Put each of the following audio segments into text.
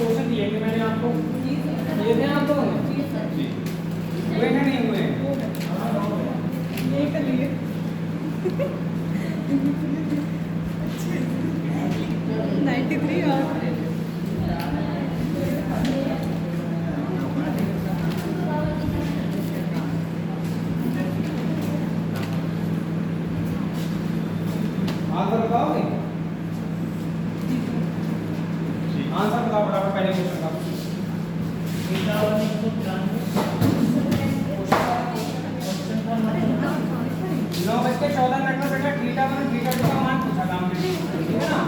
Question दिए कि मैंने आपको ये थे आप लोगों ने हुए हैं नहीं हुए ये कर लिए 93 और आंसर बताओगे आंसर बताओ फटाफट पहले क्वेश्चन का 9:14 में बेटा थीटा 1 थीटा 2 का मान पूछा था हमने ठीक है ना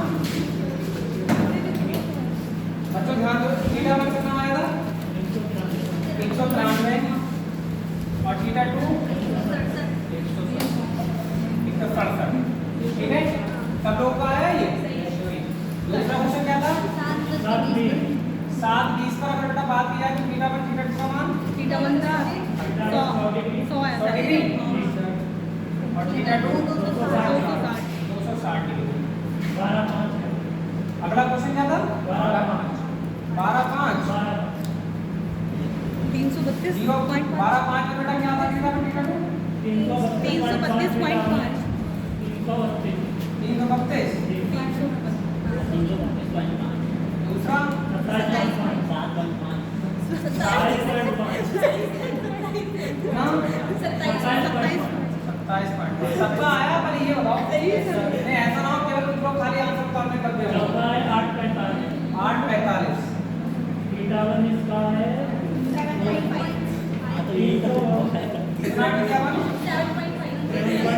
बच्चों ध्यान दो थीटा 1 कितना आया था 193 और थीटा 2 167 ठीक है सब लोगों का आया ये दूसरा क्वेश्चन क्या था 7:20 का अगर बेटा बात की जाए तो थीटा 1 थीटा 2 का मान थीटा 1 था 100 आया 100 था डिग्री और थीटा 2 260 260 डिग्री 12:05 अगला क्वेश्चन क्या था 12:05 332.5 12:05 में बेटा क्या था थीटा 1 थीटा 2 332.5 332 दूसरा 27 पॉइंट सबका आया पर ये बताओ नहीं ऐसा ना हो केवल तुम लोग खाली आंसर बताने कर दे 8:45 थीटा 1 इसका है कितना थीटा 1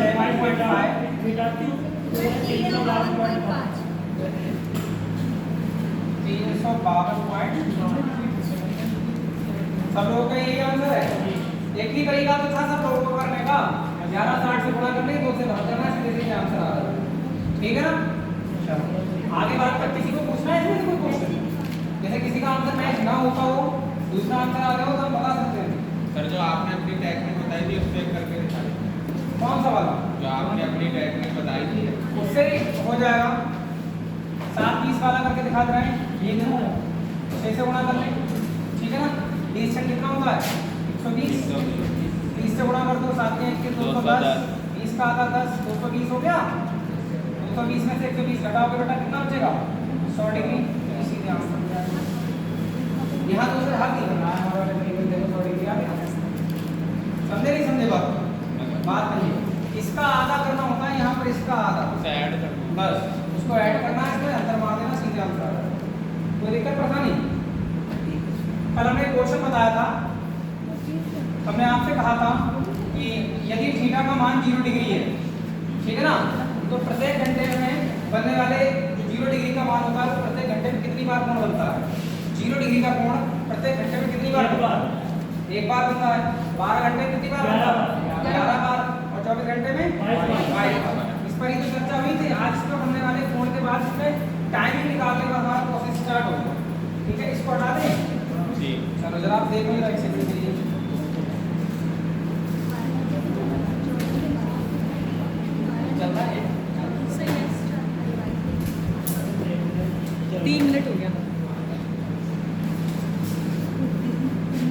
7.5 थीटा 2 352.5 352 सब लोगों का यही आंसर है एक ही तरीका तो था सब लोगों को करने का 1160 से गुणा करने 2 से भाग करना सीधे सीधे आंसर आ रहा है ठीक है ना चलो आगे बात कर किसी को पूछना है इसमें कोई क्वेश्चन जैसे किसी का आंसर मैच ना होता हो दूसरा आंसर आ गया हो तो हम बता सकते हैं सर जो आपने अपनी टेक्निक बताई थी उससे करके दिखा दीजिए कौन सा वाला जो आपने अपनी टेक्निक बताई थी उससे हो जाएगा 7:20 वाला करके दिखा दे रहे हैं ये देखो 6 से गुणा कर लें ठीक है ना डिस्टेंस कितना होता है 120 30 से गुणा कर दो 7 के 1 के 210 20 का आधा 10 220 हो गया 220 में से 120 घटाओगे बेटा कितना बचेगा 100 डिग्री सीधे आंसर हो जाएगा यहाँ तो उसे हल नहीं करना है हमारे वाले तरीके देखो 100 डिग्री आ गया समझे नहीं समझे बात नहीं इसका आधा करना होता है यहाँ पर इसका आधा उसे ऐड कर दो बस उसको ऐड करना है इसमें अंतर मार देना सीधे आंसर आ जाएगा कोई दिक्कत परेशानी कल हमने क्वेश्चन बताया था हमने आपसे कहा था कि यदि थीटा का मान 0 डिग्री है ठीक है ना तो प्रत्येक घंटे में बनने वाले जो 0 डिग्री का मान होता है वो प्रत्येक घंटे में कितनी बार कोण बनता है 0 डिग्री का कोण प्रत्येक घंटे में कितनी बार बनता है एक बार बनता है 12 घंटे में कितनी बार बनता है 11 बार और 24 घंटे में 22 बार इस पर ही तो चर्चा हुई थी आज इसको बनने वाले कोण के बाद इसमें टाइमिंग निकालने का हमारा प्रोसेस स्टार्ट होगा ठीक है इसको हटा दें जी चलो जरा आप देख लीजिए एक सेकंड के लिए चलता है 3 मिनट हो गया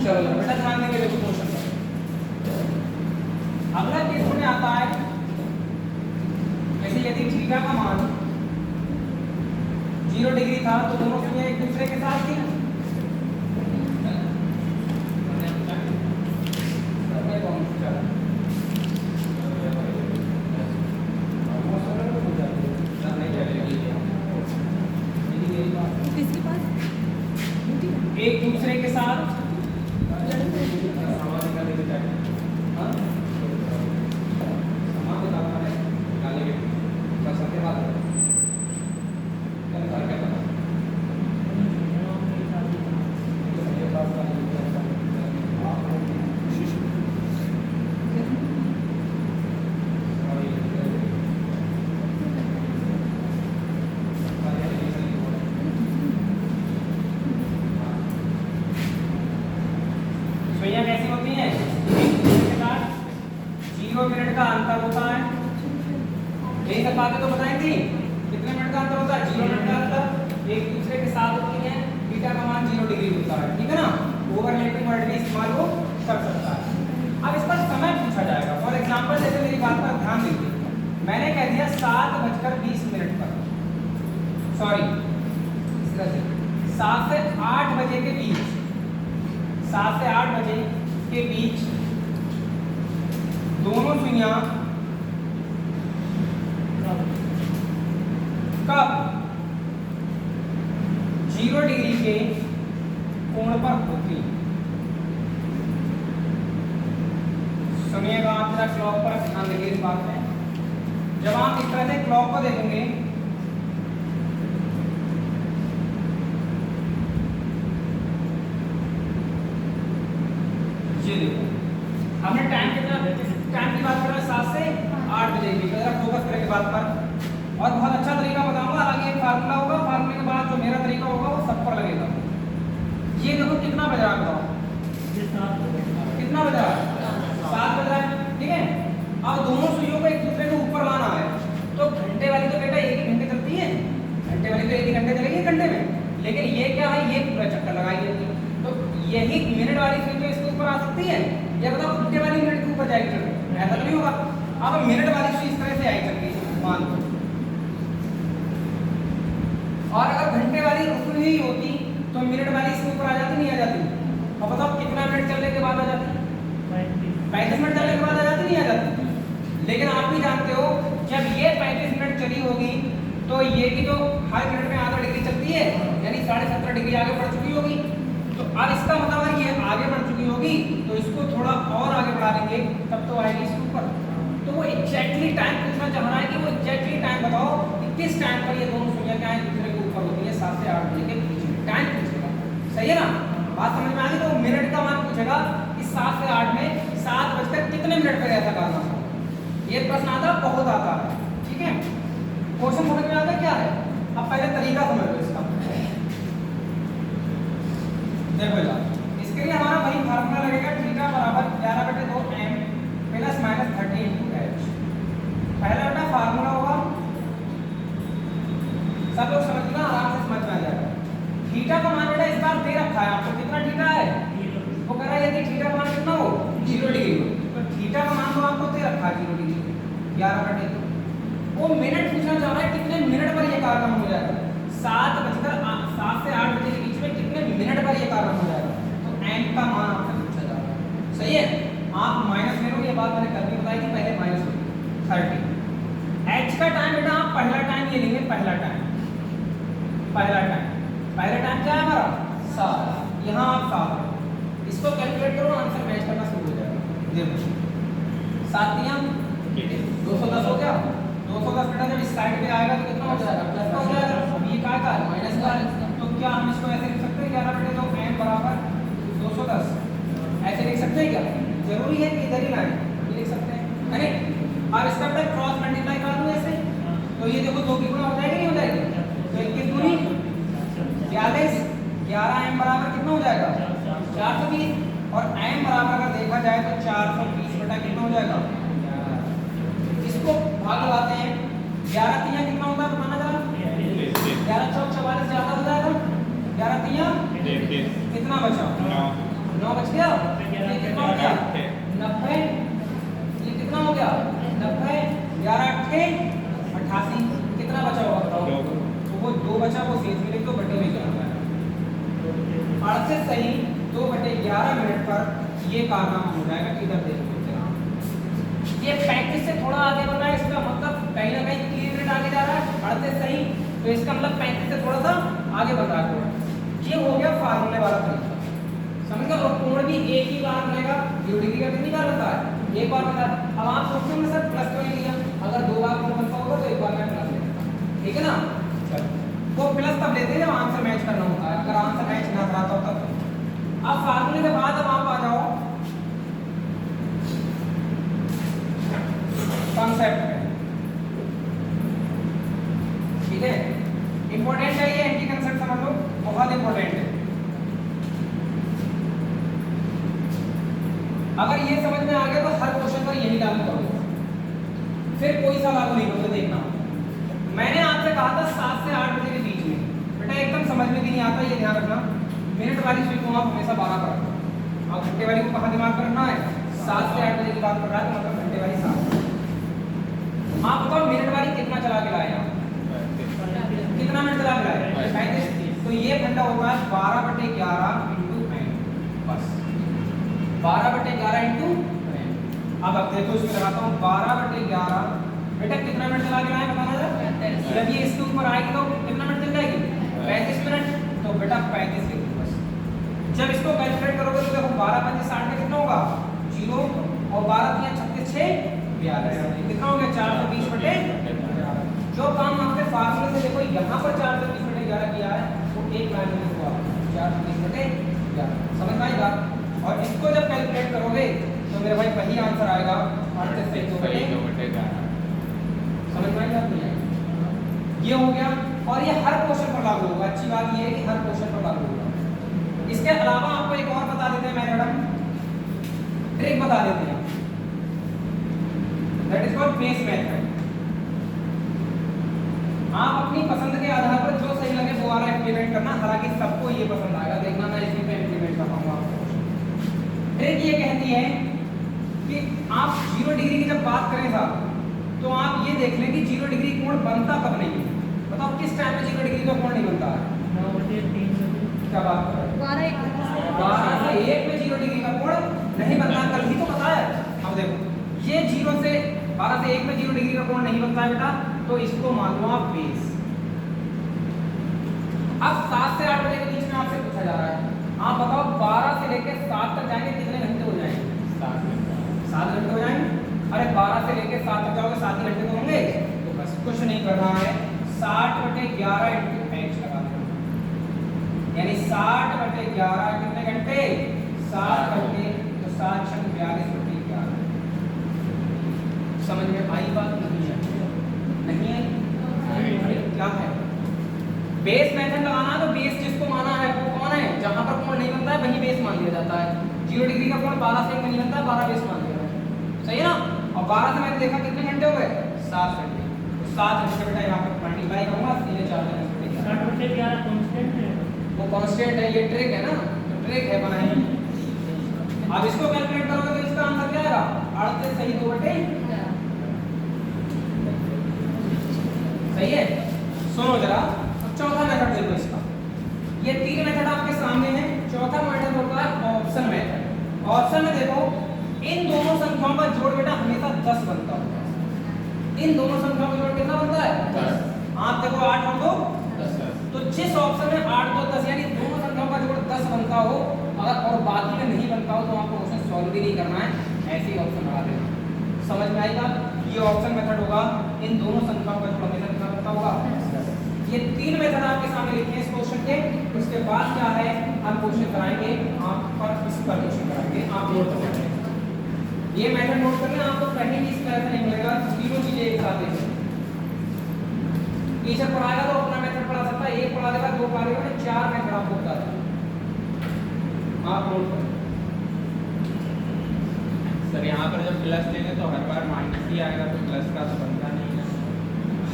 चलो बेटा ध्यान देंगे देखो क्वेश्चन पर अगला केस में आता है जैसे यदि थीटा का मान 0 डिग्री था तो दोनों सुइयां एक दूसरे के साथ थी किसके पास एक दूसरे के साथ सुइयां कैसी होती हैं एक दूसरे के साथ 0 मिनट का अंतर होता है यही सब बातें तो बताई थी कितने मिनट का अंतर होता है 0 मिनट का अंतर एक दूसरे के साथ होती हैं थीटा का मान 0 डिग्री होता है, ठीक है ना। ओवरलैपिंग वर्ड में इस्तेमाल वो कर सकता है। अब इस पर समय पूछा जाएगा। फॉर एग्जांपल जैसे मेरी बात पर ध्यान दीजिए, मैंने कह दिया 7:20 पर, सॉरी इस तरह से 7 से 8 बजे के बीच, 7 से 8 बजे के बीच दोनों सुइयां कब 0 डिग्री के कोण पर होती। सुनिएगा आप जरा क्लॉक पर ध्यान देंगे इस बात में। जब आप इस तरह से क्लॉक को देखेंगे, ये देखो हमने टाइम कितना, टाइम की बात कर रहे हैं 7 से 8 बजे की, जरा फोकस करेंगे बात पर। और बहुत अच्छा तरीका बताऊंगा, हालांकि एक फार्मूला होगा, फार्मूले के बाद जो मेरा तरीका होगा वो सब पर लगेगा। ये देखो कितना बज रहा है, बताओ कितना बज रहा है, 7 बज रहा है, ठीक है। अब दोनों सुइयों को एक दूसरे के ऊपर लाना है, तो घंटे वाली तो बेटा 1 ही घंटे चलती है, घंटे वाली तो 1 ही घंटे चलेगी घंटे में, लेकिन ये क्या है, ये पूरा चक्कर लगाई देती है। तो यही मिनट वाली सुई तो इसके ऊपर आ सकती है, या बताओ घंटे वाली मिनट के ऊपर जाएगी चल, ऐसा तो नहीं होगा। अब मिनट वाली सुई इस तरह से आई चल रही, मान लो, और अगर घंटे वाली रुकी हुई होती तो मिनट वाली इसके ऊपर आ जाती, नहीं आ जाती। अब बताओ कितना मिनट चलने के बाद आ जाती, 35 मिनट चलने के बाद आ जाती, नहीं आ जाती। लेकिन आप भी जानते हो जब ये 35 मिनट चली होगी तो ये भी तो हर मिनट में आधा डिग्री चलती है, यानी 17.5 डिग्री आगे बढ़ चुकी होगी। तो अब इसका मतलब है ये आगे बढ़ चुकी होगी, तो इसको थोड़ा और आगे बढ़ा देंगे, तब तो आएगी इसके ऊपर। तो वो एग्जैक्टली टाइम पूछना चाह रहा है कि वो एग्जैक्टली टाइम बताओ कि किस टाइम पर ये दोनों सुइयां क्या है दूसरे के ऊपर होती है, 7 से 8 बजे के बीच में टाइम पूछेगा, सही है ना। बात समझ में आ गई। तो मिनट का मान पूछेगा कि 7 से 8 में 7 बजकर कितने मिनट पर ऐसा करना है। ये प्रश्न आता बहुत आता है, ठीक है। क्वेश्चन समझ में आता है क्या है। अब पहले तरीका समझ लो इसका। देखो यार, इसके लिए हमारा वही फार्मूला लगेगा, थीटा बराबर 11/2m प्लस माइनस 30 × h। पहला बेटा फार्मूला होगा, सब लोग समझना, आराम से समझ में आ जाएगा। थीटा का मान बेटा इस बार दे रखा है आपको, कितना थीटा है, वो कह रहा है यदि थीटा का मान कितना हो 0 डिग्री हो, तो थीटा का मान तो आपको दे रखा है 0 डिग्री 11/2। वो मिनट पूछना चाह रहा है कितने मिनट पर ये कार्यक्रम हो जाएगा, 7 से 8 बजे के बीच में कितने मिनट पर ये कार्यक्रम हो जाएगा। तो m का मान आपसे पूछा जा रहा है, सही है। आप माइनस ले लो, ये बात मैंने कल भी बताई थी, पहले माइनस 30। h का टाइम बेटा आप पहला टाइम ये लेंगे, पहला टाइम क्या है हमारा 7, यहाँ आप 7, इसको कैलकुलेट करो, आंसर मैच करना शुरू हो जाएगा। देखो 7 × 210 हो गया, 210 बेटा जब इस साइड पे आएगा तो कितना हो जाएगा, प्लस का हो जाएगा। अब ये क्या है, माइनस का है, तो क्या हम इसको ऐसे लिख सकते हैं 11/2 m बराबर 210, ऐसे लिख सकते हैं क्या, जरूरी है कि इधर ही लाएं, ये लिख सकते हैं, है नहीं। अब इसका बेटा क्रॉस मल्टीप्लाई कर दूं ऐसे, तो ये देखो 2 की गुणा हो जाएगी, नहीं हो जाएगी, तो 21 दूनी 42, 11m बराबर कितना हो जाएगा 420, और m बराबर अगर देखा जाए तो 420 बेटा कितना हो जाएगा, इसको भाग लगाते हैं, 11 3 कितना होता है बताना जरा, 11 4 44 ज्यादा हो जाएगा, 11 3 कितना बचा, 9 बच गया, ये कितना हो गया 90, ये कितना हो गया 90, 11 8 88, कितना बचा होगा बताओ, तो वो 2 बचा, वो शेष मिले तो बटे में क्या होगा, 38 सही 2/11 मिनट पर ये कारनामा हो जाएगा। इधर देखो ये 35 से थोड़ा आगे बढ़ रहा है, इसका मतलब कहीं ना कहीं 3 मिनट आगे जा रहा है, 38 सही, तो इसका मतलब 35 से थोड़ा सा आगे बढ़ रहा है। ये हो गया फार्मूले वाला तरीका, समझ गए। और कोण भी एक ही बार बनेगा, 0 डिग्री का कितनी बार बनता है, एक बार बनता है। अब आप सोचते होंगे सर प्लस क्यों नहीं लिया, अगर 2 बार कोण बनता होगा तो एक बार में प्लस लेता, ठीक है ना। चलो वो प्लस तब लेते हैं जब आंसर मैच करना होता है, अगर आंसर मैच ना कराता होता तो। अब फार्मूले के बाद अब आप आ जाओ कॉन्सेप्ट में, ठीक है। इंपॉर्टेंट है ये, एंटी कंसेप्ट समझ लो, बहुत इंपॉर्टेंट है। अगर ये समझ में आ गया तो हर क्वेश्चन पर यही लागू करोगे, फिर कोई सा लागू नहीं करोगे। देखना, मैंने आपसे कहा था 7 से 8 बजे के बीच में, बेटा एकदम समझ में भी नहीं आता, ये ध्यान रखना। मिनट वाली सुई को आप हमेशा 12 पर रखना, और घंटे वाली को कहाँ दिमाग पर रखना है? 7 से 8 बजे की बात कर रहा है, तो मतलब घंटे वाली 7। आप बताओ मिनट वाली कितना चला के लाए आप? कितना मिनट चला के लाए? 35। तो ये घंटा होता है 12/11 इंटू 9, बस 12/11 इंटू। अब देखो इसमें लगाता हूँ 12/11, बेटा कितना मिनट चला के लाए बताना जरा। जब ये इसके ऊपर आएगी तो कितना मिनट चल जाएगी? 35 मिनट। तो बेटा 35 लिख दो बस। जब इसको कैलकुलेट करोगे तो देखो 12 × 5 60 में कितना होगा? 0, और 12 × 3 36 6 42, कितना हो गया? 420/11। जो काम आपने फार्मूले से देखो यहाँ पर 420/11 किया है, वो एक लाइन में हुआ 420/11। समझ में आई बात? और इसको जब कैलकुलेट करोगे तो मेरे भाई वही आंसर आएगा 38/2/11। समझ में आई बात? नहीं आई? ये हो गया, और ये हर क्वेश्चन पर लागू होगा। अच्छी बात ये है कि हर क्वेश्चन पर लागू होगा। इसके अलावा आपको एक और बता देते हैं मैडम, ट्रिक बता देते हैं, that is called base method. आप अपनी पसंद के आधार पर जो सही लगे वो वाला इंप्लीमेंट करना, हालांकि सबको ये पसंद आएगा, देखना मैं इसी पे इंप्लीमेंट कर पाऊंगा आपको। ट्रिक ये कहती है कि आप 0 डिग्री की जब बात करें साहब, तो आप ये देख लें कि 0 डिग्री कोण बनता कब नहीं है। बताओ किस टाइम में 0 डिग्री का कोण नहीं बनता है? 9/3 क्या बात कर रहे हैं? 12 12 से 1 में 0 डिग्री का कोण नहीं बनता, कल ही तो बताया। अब देखो ये 0 से 12 से 1 में 0 डिग्री का कोण नहीं बनता है बेटा, तो इसको मान लो आप बेस। अब 7 से 8 बजे के बीच में आपसे पूछा जा रहा है, आप बताओ 12 से लेकर 7 तक जाएंगे कितने घंटे हो जाएंगे? 7 घंटे हो जाएंगे। अरे 12 से लेकर 7 तक जाओगे 7 ही घंटे तो होंगे। तो बस कुछ नहीं करना है, 60/11 इंटू h लगा देना, यानी 60/11 कितने घंटे? 7 घंटे। तो 7 × 42/11। समझ में आई बात? नहीं है? नहीं है? अरे क्या है? बेस मेथड लगाना है तो बेस जिसको माना है वो कौन है? जहां पर कोण नहीं बनता है वही बेस मान लिया जाता है। 0 डिग्री का कोण 12 से 1 में नहीं बनता है, 12 बेस मान लिया जाता है। सही है ना? और 12 से मैंने देखा कितने घंटे हो गए? 7 घंटे। तो 7 घंटे बेटा यहाँ पे मल्टीप्लाई करूंगा, सीधे 4/11 कांस्टेंट है। वो कांस्टेंट है, ये ट्रिक है ना, तो ट्रिक है बनाई। अब इसको कैलकुलेट करोगे तो इसका आंसर क्या आएगा? 38 सही 2/11। सही है? सुनो जरा, चौथा मेथड देखो इसका। ये 3 मेथड आपके सामने हैं। चौथा मेथड होता है ऑप्शन मेथड। ऑप्शन में देखो इन दोनों संख्याओं का जोड़ बेटा हमेशा 10 बनता होगा। इन दोनों संख्याओं का जोड़ कितना बनता है? 10। आप देखो 8 और 2 10। तो जिस ऑप्शन में 8 2 10 यानी दोनों संख्याओं का जोड़ 10 बनता हो, अगर और बाकी में नहीं बनता हो तो आपको क्वेश्चन सॉल्व भी नहीं करना है, ऐसे ही ऑप्शन लगा देना। समझ में आई बात? ये ऑप्शन मेथड होगा, इन दोनों संख्याओं का जोड़ हमेशा कितना बनता होगा? ये 3 मेथड आपके सामने लिखे हैं इस क्वेश्चन के। उसके बाद क्या है, हम क्वेश्चन कराएंगे आप पर, इस पर क्वेश्चन कराएंगे, आप नोट कर लेंगे। ये मेथड नोट कर लें, आपको कहीं भी इस तरह से नहीं मिलेगा, तीनों चीजें एक साथ देखें। टीचर पढ़ाएगा तो अपना मेथड पढ़ा सकता है, एक पढ़ा देगा, 2 पढ़ा देगा, 4 मेथड आपको बता देगा। आप नोट करें। सर यहाँ पर जब प्लस लेंगे तो हर बार माइनस ही आएगा, तो प्लस का तो बनता नहीं है।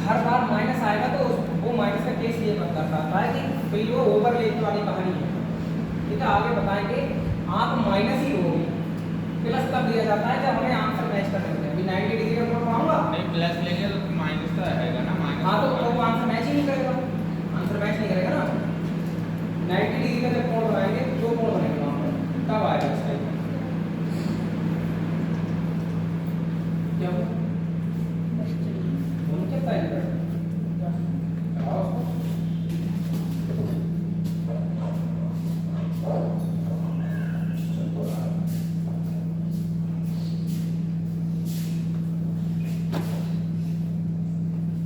हर बार माइनस आएगा तो वो माइनस का केस ये करता है कि भाई वो ओवरलेप वाली कहानी है, ठीक है? आगे बताएंगे। आप माइनस ही होगी, प्लस तब दिया जाता है जब हमें आंसर मैच करने होते हैं। अभी 90 डिग्री का कोण पढ़ाऊंगा, नहीं प्लस लेंगे तो माइनस तो आएगा ना, माइनस। हाँ तो वो आंसर मैच ही नहीं करेगा, आंसर मैच नहीं करेगा ना। 90 डिग्री का जब कोण बनाएंगे तो 2 कोण बनेंगे वहाँ पर, तब आएगा इस टाइप का। क्या हुआ? उनके टाइम पर चलाओ उसको।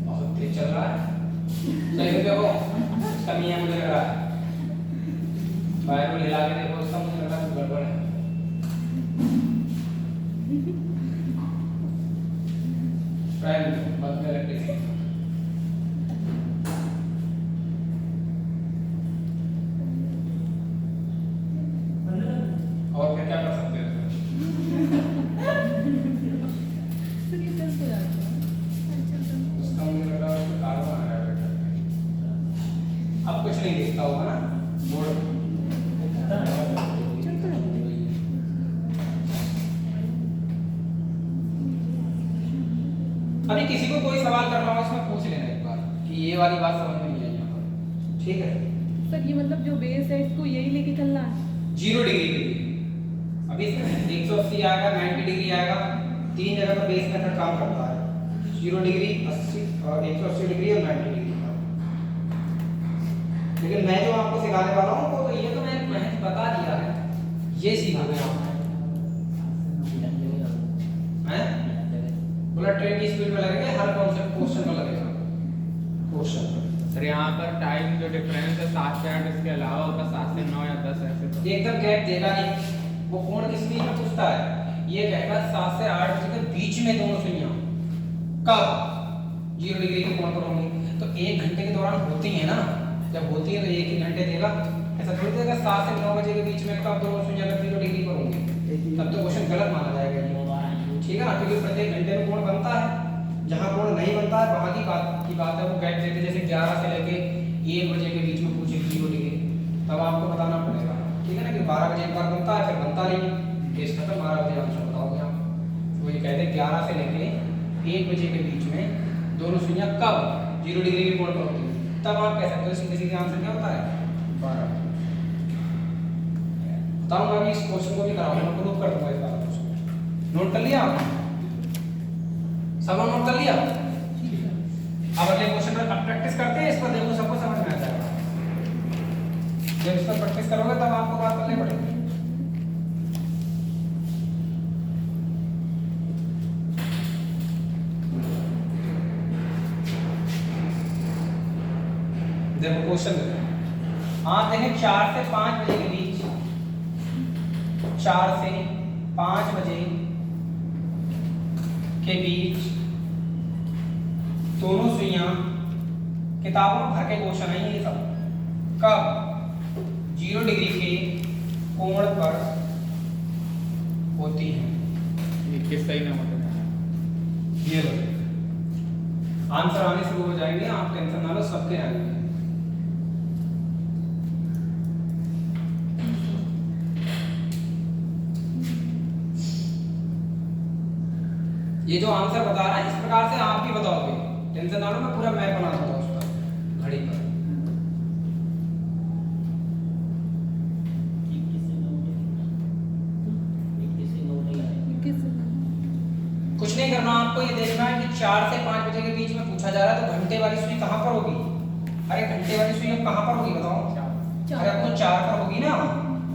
बहुत तेज चल रहा है, सही से देखो, इसका मियाँ मुझे लग रहा है, बाइक को हिला के देखो, उसका मुझे लग रहा है गड़बड़ है। बंद कर रखिए। और फिर क्या कर सकते हैं? उसका मुझे लग रहा है कार्बन आ रहा है। अब कुछ नहीं दिखता लिखा होगा ना बोर्ड पे। अभी किसी को कोई सवाल करना हो इसमें पूछ लेना एक बार कि ये वाली बात समझ में नहीं आई यहाँ पर, ठीक है। सर ये मतलब जो बेस है इसको यही लेके चलना है? 0 डिग्री के लिए अभी 180 आएगा, 90 डिग्री आएगा, 3 जगह पर बेस मेथड काम करता है। 0 डिग्री, 80 और 180 डिग्री और 90 डिग्री। लेकिन मैं जो आपको सिखाने वाला हूँ वो ये तो मैंने बता दिया है, ये सीखोगे आप। हैं बुलेट ट्रेन की स्पीड में लगेगा, हर कॉन्सेप्ट क्वेश्चन में लगेगा क्वेश्चन। सर यहाँ पर टाइम जो डिफरेंस है 7 से 8, इसके अलावा होगा 7 से 9 या 10 ऐसे तो एकदम गैप देगा नहीं। वो कौन किस बीच में पूछता है, ये कहेगा 7 से 8 बजे के बीच में दोनों सुइयां कब 0 डिग्री के कोण पर होंगी। तो 1 घंटे के दौरान होती है ना, जब होती है तो 1 ही घंटे देगा, ऐसा थोड़ी देगा 7 से 9 बजे के बीच में कब दोनों सुइयां 0 डिग्री पर होंगी, तब तो क्वेश्चन गलत माना जाएगा। ठीक है ना, क्योंकि प्रत्येक घंटे में कोण बनता है, जहां कोण नहीं बनता है वहां की बात है वो गैप देते। जैसे 11 से लेके 1 बजे के बीच में पूछे 0 डिग्री, तब आपको बताना पड़ेगा, ठीक है ना, कि 12 बजे एक बार बनता है फिर बनता नहीं है, केस खत्म, 12 बजे आंसर बताओगे आप। तो ये कहते हैं 11 से लेके 1 बजे के बीच में दोनों सुइयां कब 0 डिग्री के कोण पर होती है, तब आप कह सकते हो सीधे सीधे आंसर क्या होता है 12। बताऊंगा अभी इस क्वेश्चन को भी कराऊंगा, प्रूव कर दूंगा इस बात को। नोट कर लिया आपने, सब नोट कर लिया। अब अगले क्वेश्चन पर प्रैक्टिस करते हैं, इस पर देखो सबको समझ में आ जाएगा। जब इस पर प्रैक्टिस करोगे तब आपको बात करनी पड़ेगी। देखो क्वेश्चन देखो, आप देखें 4 से 5 बजे के बीच, 4 से 5 बजे के बीच दोनों सुइयां, किताबों में भर के क्वेश्चन है ये सब, कब 0 डिग्री के कोण पर होती हैं। ये किस सही ना होता है, ये लो आंसर आने शुरू हो जाएंगे, आप टेंशन ना लो, सबके आएंगे। ये जो आंसर बता रहा है इस प्रकार से आप भी बताओगे, टेंशन ना लो, मैं पूरा मैप बना दूंगा उसका घड़ी पर। कुछ नहीं करना आपको, ये देखना है कि 4 से 5 बजे के बीच में पूछा जा रहा है, तो घंटे वाली सुई कहाँ पर होगी। अरे घंटे वाली सुई कहाँ पर होगी बताओ, अरे अब तो 4 पर होगी ना,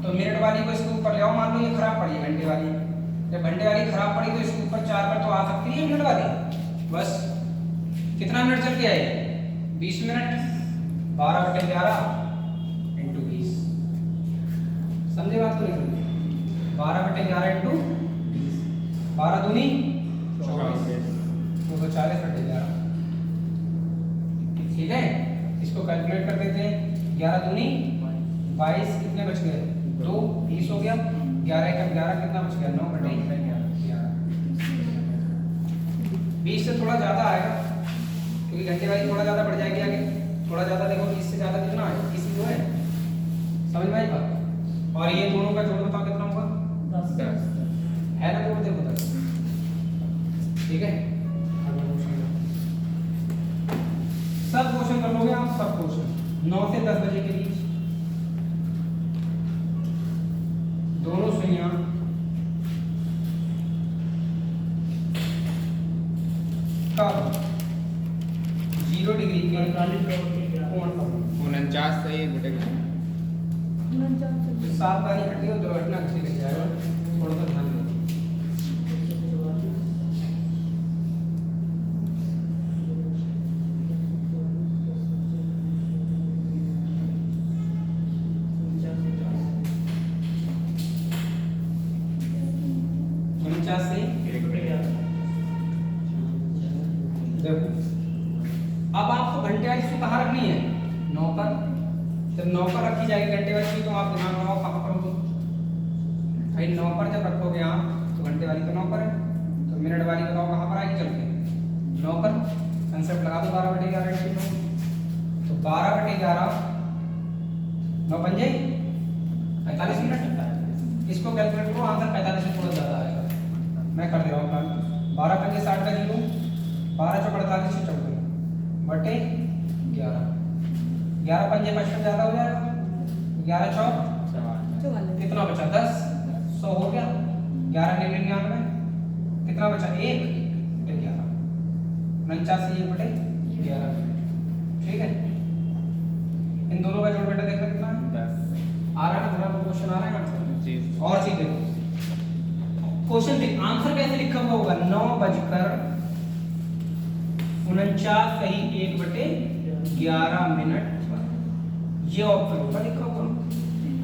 तो मिनट वाली को इसके ऊपर ले आओ, मान लो ये खराब पड़ी है घंटे वाली, जब घंटे वाली खराब पड़ी तो इसके ऊपर 4 पर तो आ सकती है मिनट वाली। बस कितना मिनट चल के आए 20 मिनट, 12/11 × 20, समझे बात को, नहीं 12/11 × 20, 12 दूनी 24, 240/11, ठीक है। इसको कैलकुलेट कर देते हैं, 11 दूनी 22, कितने बच गए 2, 20 हो गया, 11 × 11 कितना बच गया 9/11, 20 से थोड़ा ज्यादा आएगा क्योंकि घंटे वाली थोड़ा ज्यादा बढ़ जाएगी आगे, थोड़ा ज्यादा देखो 20 से ज्यादा कितना है 21 जो है, समझ में आई बात। और ये दोनों का जोड़ बताओ कितना होगा 10 है ना, जोड़ देखो 10, ठीक है। सब क्वेश्चन कर लोगे आप, सब क्वेश्चन 9 से 10 बजे के बीच दोनों सुइयां कब 0 डिग्री के कोण पर, 49 सही बेटे, 7 बारी हटी और दुर्घटना घटी लग जाएगा, थोड़ा सा ध्यान दें। देखो अब आपको घंटे वाली सुई कहाँ रखनी है 9 पर, जब 9 पर रखी जाएगी घंटे वाली सुई तो आप दिमाग लगाओ कहाँ पर होगी भाई, 9 पर जब रखोगे आप तो घंटे वाली तो 9 पर है, तो मिनट वाली बताओ कहाँ पर आएगी चल के 9 पर, कंसेप्ट लगा दो 12/11 तो 12/11 9 पंजे 45 मिनट। इसको कैलकुलेट करो, आंसर 45 से थोड़ा ज़्यादा आएगा। मैं कर दे रहा हूँ प्लान। 12 पंजे 60 का 0, 12 चौक 48 से 14 बटे 11, 11 पंजे 55 ज़्यादा हो जाएगा, 11 चौक कितना बचा 10, 100 हो गया। 11 99 कितना बचा 1 बटे 11, 49 1 बटे 11। ठीक है, इन दोनों का जोड़ बेटा देखना कितना है 10। आ रहा है ना, थोड़ा क्वेश्चन आ रहा है ना जी। और चीज देखो, क्वेश्चन देख आंसर कैसे लिखा हुआ होगा 9:49 सही 1 बटे 11 मिनट। ये ऑप्शन होगा लिखा हुआ।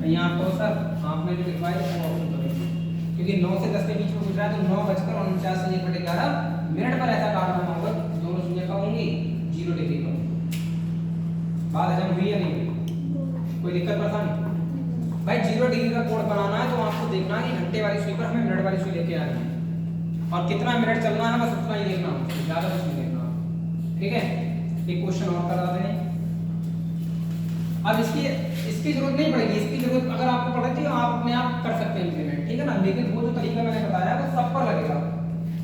यहाँ तो सर आपने जो लिखवाया वो ऑप्शन करेंगे, क्योंकि 9 से 10 के बीच में पूछ रहा है तो 9:49 से 1 बटे 11 मिनट पर ऐसा कारनामा होगा दोनों शून्य कब होंगी 0 डिग्री पर। बात हजम हुई या नहीं हुई? कोई दिक्कत परेशानी? भाई 0 डिग्री का कोण बनाना है तो आपको देखना है कि घंटे वाली सुई पर हमें मिनट वाली सुई लेके आनी है और कितना मिनट चलना है बस उतना ही देखना है, ज़्यादा कुछ नहीं देखना। ठीक है, एक क्वेश्चन और करा दें। अब इसकी जरूरत नहीं पड़ेगी, इसकी जरूरत अगर आपको पड़े तो आप अपने आप कर सकते हैं इम्प्लीमेंट। ठीक है ना, लेकिन वो जो तरीका मैंने बताया वो सब पर लगेगा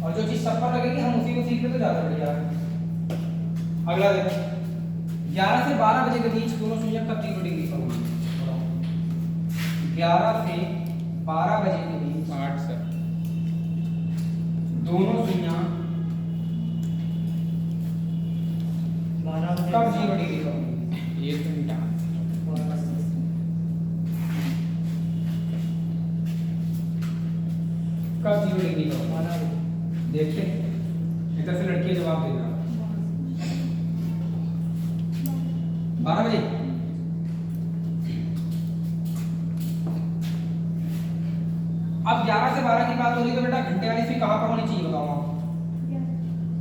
और जो चीज सब पर लगेगी हम उसी को सीख ले तो ज्यादा बढ़िया है। अगला देखो, 11 से 12 बजे के बीच दोनों सुइयां कब 0 डिग्री पर होंगी? 11 से 12 बजे के बीच 8 सर दोनों सुइयां 12 बजे कब 0 डिग्री पर होंगी? 1 घंटा कब 0 डिग्री पर होंगी? देखते इधर से लड़की जवाब देगा 12 बजे। अब 11 से 12 की बात हो रही तो बेटा घंटे वाली सुई कहाँ पर होनी चाहिए बताओ आप?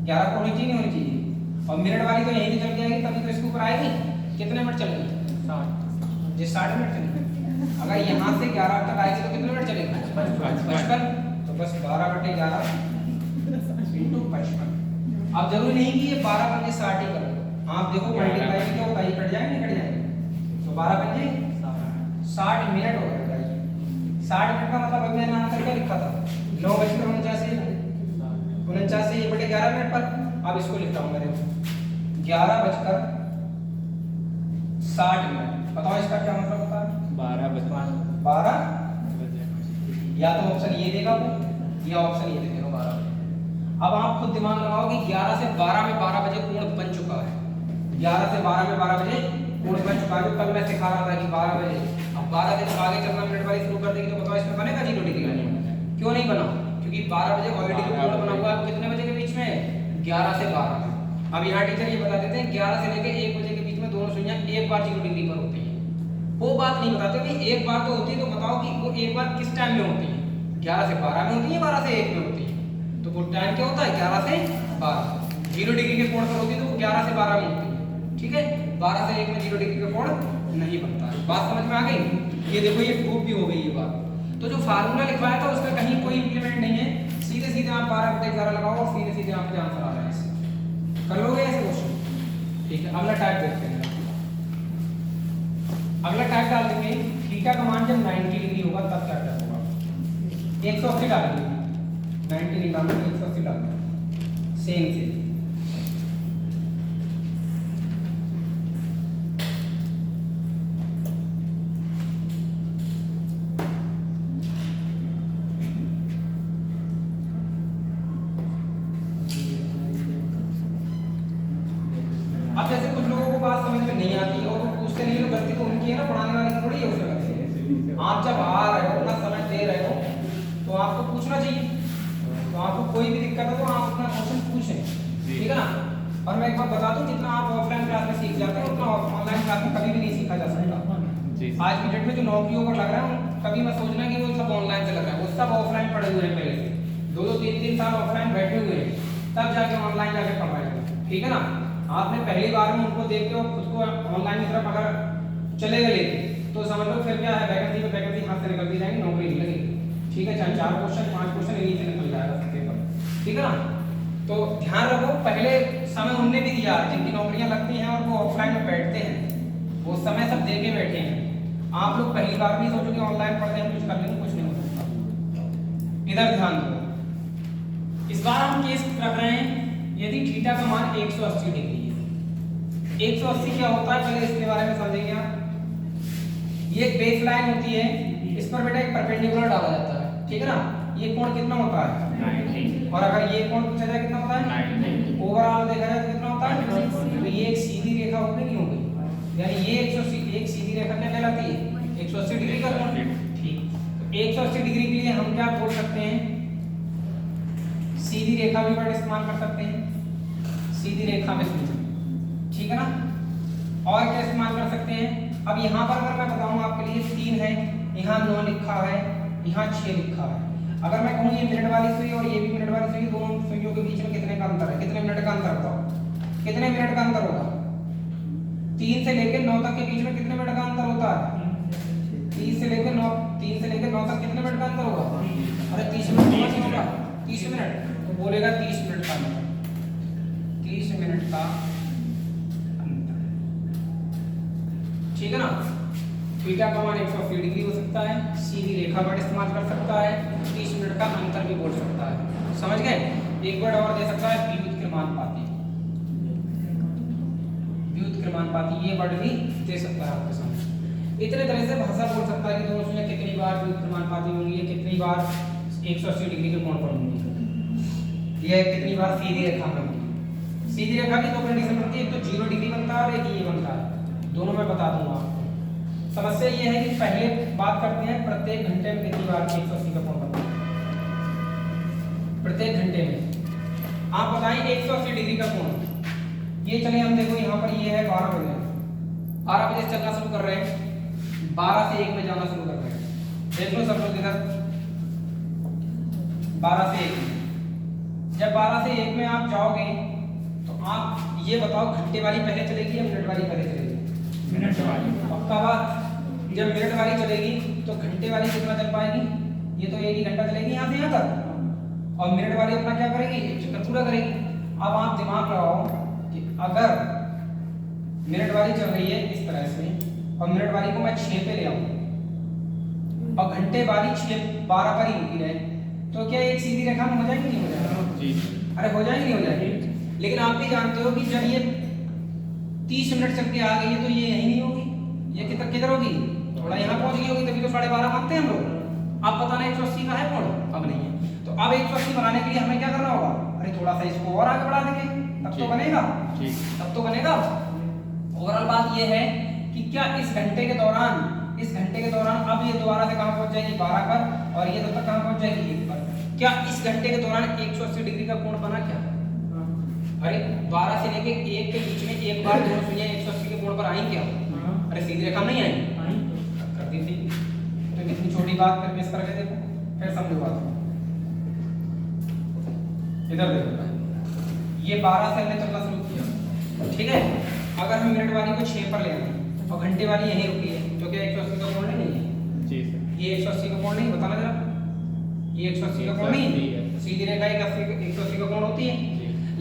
11 पर होनी चाहिए नहीं होनी चाहिए? और मिनट वाली तो यहीं से चल के आएगी तभी तो इसके ऊपर आएगी। कितने मिनट चलेगी? 60 मिनट चलेगी। अगर यहाँ से 11 तक आएगी तो कितने मिनट चलेगी? 55। तो बस 12/11 इंटू 55। अब जरूरी नहीं कि ये 12 पंजे 60 ही कर लो, आप देखो मल्टीप्लाई क्या होता है, कट जाएंगे निकट जाएंगे। तो 12 पंजे 60 मिनट हो गए। 60 मिनट का मतलब अभी मैंने आंसर क्या लिखा था 9:49 से 1 बटे 11 मिनट पर। अब इसको लिखता हूँ मैं, देखो 11:60 मिनट। बताओ इसका क्या मतलब होता है? 12 या तो ऑप्शन ये देगा वो या ऑप्शन ये देगा 12 बजे। अब आप खुद दिमाग लगाओ कि 11 से 12 में 12 बजे कोण बन चुका है। 11 से 12 में 12 बजे कोण बन चुका है, जो कल मैं सिखा रहा था कि 12 बजे। अब 12 दिन आगे चलना मिनट वाली शुरू कर देगी तो बताओ इसमें बनेगा 0 डिग्री? क्यों नहीं बना? क्योंकि 12 बजे ऑलरेडी कोण बना हुआ है। कितने बजे के बीच में? 11 से 12 में। अब यहाँ टीचर ये बता देते हैं 11 से लेकर 1 बजे के बीच में दोनों सुइयां एक बार 0 डिग्री पर होती है। वो बात नहीं बताते कि एक बार तो होती है, तो बताओ कि वो एक बार किस टाइम में होती है? 11 से 12 में होती है, 12 से 1 में होती है। तो वो टाइम क्या होता है? 11 से 12। 0 डिग्री के कोण पर होती है तो वो 11 से 12 में होती है। ठीक है, 12 से 1 में 0 डिग्री का कोण नहीं बनता है। बात समझ में आ गई? ये देखो ये प्रूफ भी हो गई ये बात। तो जो फार्मूला लिखवाया था उसका कहीं कोई इंप्लीमेंट नहीं है, सीधे सीधे आप 12/11 लगाओ और सीधे सीधे आपके आंसर आ रहा है। इससे कर लोगे ऐसे क्वेश्चन? ठीक है, अगला टाइप देखते हैं। अगला टाइप डाल देंगे थीटा का मान जब 90 डिग्री होगा तब क्या टाइप होगा? 180 डालेंगे, 90 नहीं डालना, 180 डालना। सेम से अब जैसे कुछ लोगों को बात समझ में नहीं आती और वो पूछते नहीं, गलती तो उनकी है ना, पढ़ाने वाले की थोड़ी है उसमें गलती। आप जब आ रहे हो अपना समय दे रहे हो तो आपको पूछना चाहिए। तो आपको कोई भी दिक्कत है तो आप अपना क्वेश्चन पूछें, ठीक है ना। और मैं एक बात बता दूं, जितना आप ऑफलाइन क्लास में सीख जाते हो उतना ऑनलाइन क्लास में कभी भी नहीं सीखा जा सकता। आज की डेट में जो नौकरियों पर लग रहा है कभी मत सोचना कि वो सब ऑनलाइन से लग रहा है, वो सब ऑफलाइन पढ़े हुए हैं पहले से, 2-3 साल ऑफलाइन बैठे हुए हैं, तब जाके ऑनलाइन जाके पढ़ रहे हैं, ठीक है ना। आपने पहली बार में उनको देख के और खुद को ऑनलाइन की तरफ अगर चले गए तो समझ लो फिर क्या है, वैकेंसी पे वैकेंसी हाथ से निकलती जाएंगी, नौकरी नहीं लगेगी। ठीक है, चाहे 4 क्वेश्चन 5 क्वेश्चन इन्हीं से निकल जाएगा पेपर, ठीक है ना। तो ध्यान रखो, पहले समय उनने भी दिया जिनकी नौकरियां लगती हैं और वो ऑफलाइन में बैठते हैं, वो समय सब दे के बैठे हैं। आप लोग पहली बार भी सोचो कि ऑनलाइन पढ़ रहे हैं कुछ कर लेंगे, कुछ नहीं हो सकता। इधर ध्यान दो, इस बार हम केस रख रहे हैं यदि थीटा का मान 180 डिग्री है। 180 क्या होता है पहले इसके बारे में समझेंगे आप। ये एक बेस लाइन होती है, इस पर बेटा एक परपेंडिकुलर डाला जाता है, ठीक है ना। ये कोण कितना होता है 90, और अगर ये कोण पूछा जाए कितना होता है 90, ओवरऑल देखा जाए तो कितना होता है। तो ये एक सीधी रेखा हो गई, नहीं हो गई, यानी ये 180 एक सीधी रेखा क्या कहलाती है 180 डिग्री का कोण। ठीक, तो 180 डिग्री के लिए हम क्या बोल सकते हैं, सीधी रेखा भी वर्ड इस्तेमाल कर सकते हैं, सीधी रेखा में समझो, ठीक है ना। और क्या इस्तेमाल कर सकते हैं, अब यहाँ पर अगर मैं बताऊं आपके लिए 3 है, यहाँ 9 लिखा है, यहाँ 6 लिखा है। अगर मैं कहूँ ये मिनट वाली सुई और ये भी मिनट वाली सुई, दोनों सुइयों के बीच में कितने का अंतर है, कितने मिनट का अंतर बताओ, कितने मिनट का अंतर होगा। 3 से लेकर 9 तक के बीच में कितने मिनट का अंतर होता है, 3 से लेकर 9 तक कितने मिनट का अंतर होगा। अरे 30 मिनट होगा, 30 मिनट तो बोलेगा 30 मिनट का अंतर, 30 मिनट का अंतर, ठीक है ना। थीटा का मान 180 डिग्री हो सकता है, सीधी रेखा वर्ड इस्तेमाल कर सकता है, 30 मिनट का अंतर भी बोल सकता है, समझ गए। एक वर्ड और दे सकता है व्युत्क्रमानुपाती, व्युत्क्रमानुपाती ये वर्ड भी दे सकता है आपके सामने। इतने तरह से भाषा बोल सकता है कि दोनों सुइयां कितनी बार व्युत्क्रमानुपाती होंगी, कितनी बार 180 डिग्री के कोण पर होंगी, ये कितनी बार सीधी रेखा में होंगी। सीधी रेखा की दो कंडीशन बनती है, एक तो 0 डिग्री बनता है और एक ये बनता है, दोनों मैं बता दूंगा आपको। समस्या ये है कि पहले बात करते हैं प्रत्येक घंटे में कितनी बार 180 का कोण बनता है, प्रत्येक घंटे में आप बताएं 180 डिग्री का कोण। ये चले हम देखो यहाँ पर ये है 12 बजे, 12 बजे चलना शुरू कर रहे हैं, 12 से 1 में जाना शुरू कर रहे हैं। देख लो सब लोग इधर 12 से 1 में, जब 12 से 1 में आप जाओगे तो आप ये बताओ घंटे वाली पहले चलेगी या मिनट वाली पहले चलेगी। मिनट वाली। पक्का बात, जब मिनट वाली चलेगी तो घंटे वाली कितना चल पाएगी, ये तो 1 ही घंटा चलेगी यहाँ से यहाँ तक, और मिनट वाली अपना क्या करेगी, एक चक्कर पूरा करेगी। अब आप दिमाग लगाओ कि अगर मिनट वाली चल रही है इस तरह से और मिनट वाली को मैं 6 पे ले आऊं और घंटे वाली 12 पर ही रुकी रहे, तो क्या एक सीधी रेखा में हो जाएगी, नहीं हो जाएगी जी। अरे हो जाएगी, नहीं हो जाएगी। लेकिन आप भी जानते हो कि जब ये 30 मिनट चल के आ गई है तो ये यही नहीं होगी, ये किधर होगी, थोड़ा यहाँ पहुंच गई होगी, तभी तो 12:30 मानते हैं हम लोग। अब पता नहीं 180 का है कोण, अब नहीं है, तो अब 180 बनाने के लिए हमें क्या करना होगा, अरे थोड़ा सा इसको और आगे बढ़ा देंगे, तब तो बनेगा, तब तो बनेगा। ओवरऑल बात ये है कि क्या इस घंटे के दौरान अब ये दोबारा से कहां पहुंच जाएगी 12 पर, और ये तब तक कहां पहुंच जाएगी 1 पर। क्या इस घंटे के दौरान 180 डिग्री का कोण बना क्या, अरे 12 से लेके 1 के बीच में एक बार दोनों सुइयां 180 के कोण पर आई क्या, अरे सीधी रेखा नहीं आई, कर दी थी। तो कितनी छोटी बात पर मिस करके देखो, फिर समझो बात। इधर देखो, ये 12 से हमने चलना शुरू किया, ठीक है। अगर हम मिनट वाली को 6 पर ले आए और घंटे वाली यहीं रुकी है, तो क्या 180 का कोण नहीं है जी सर। ये 180 का कोण नहीं, बताना जरा, ये 180 का कोण नहीं है, सीधी रेखा 180 का कोण होती है।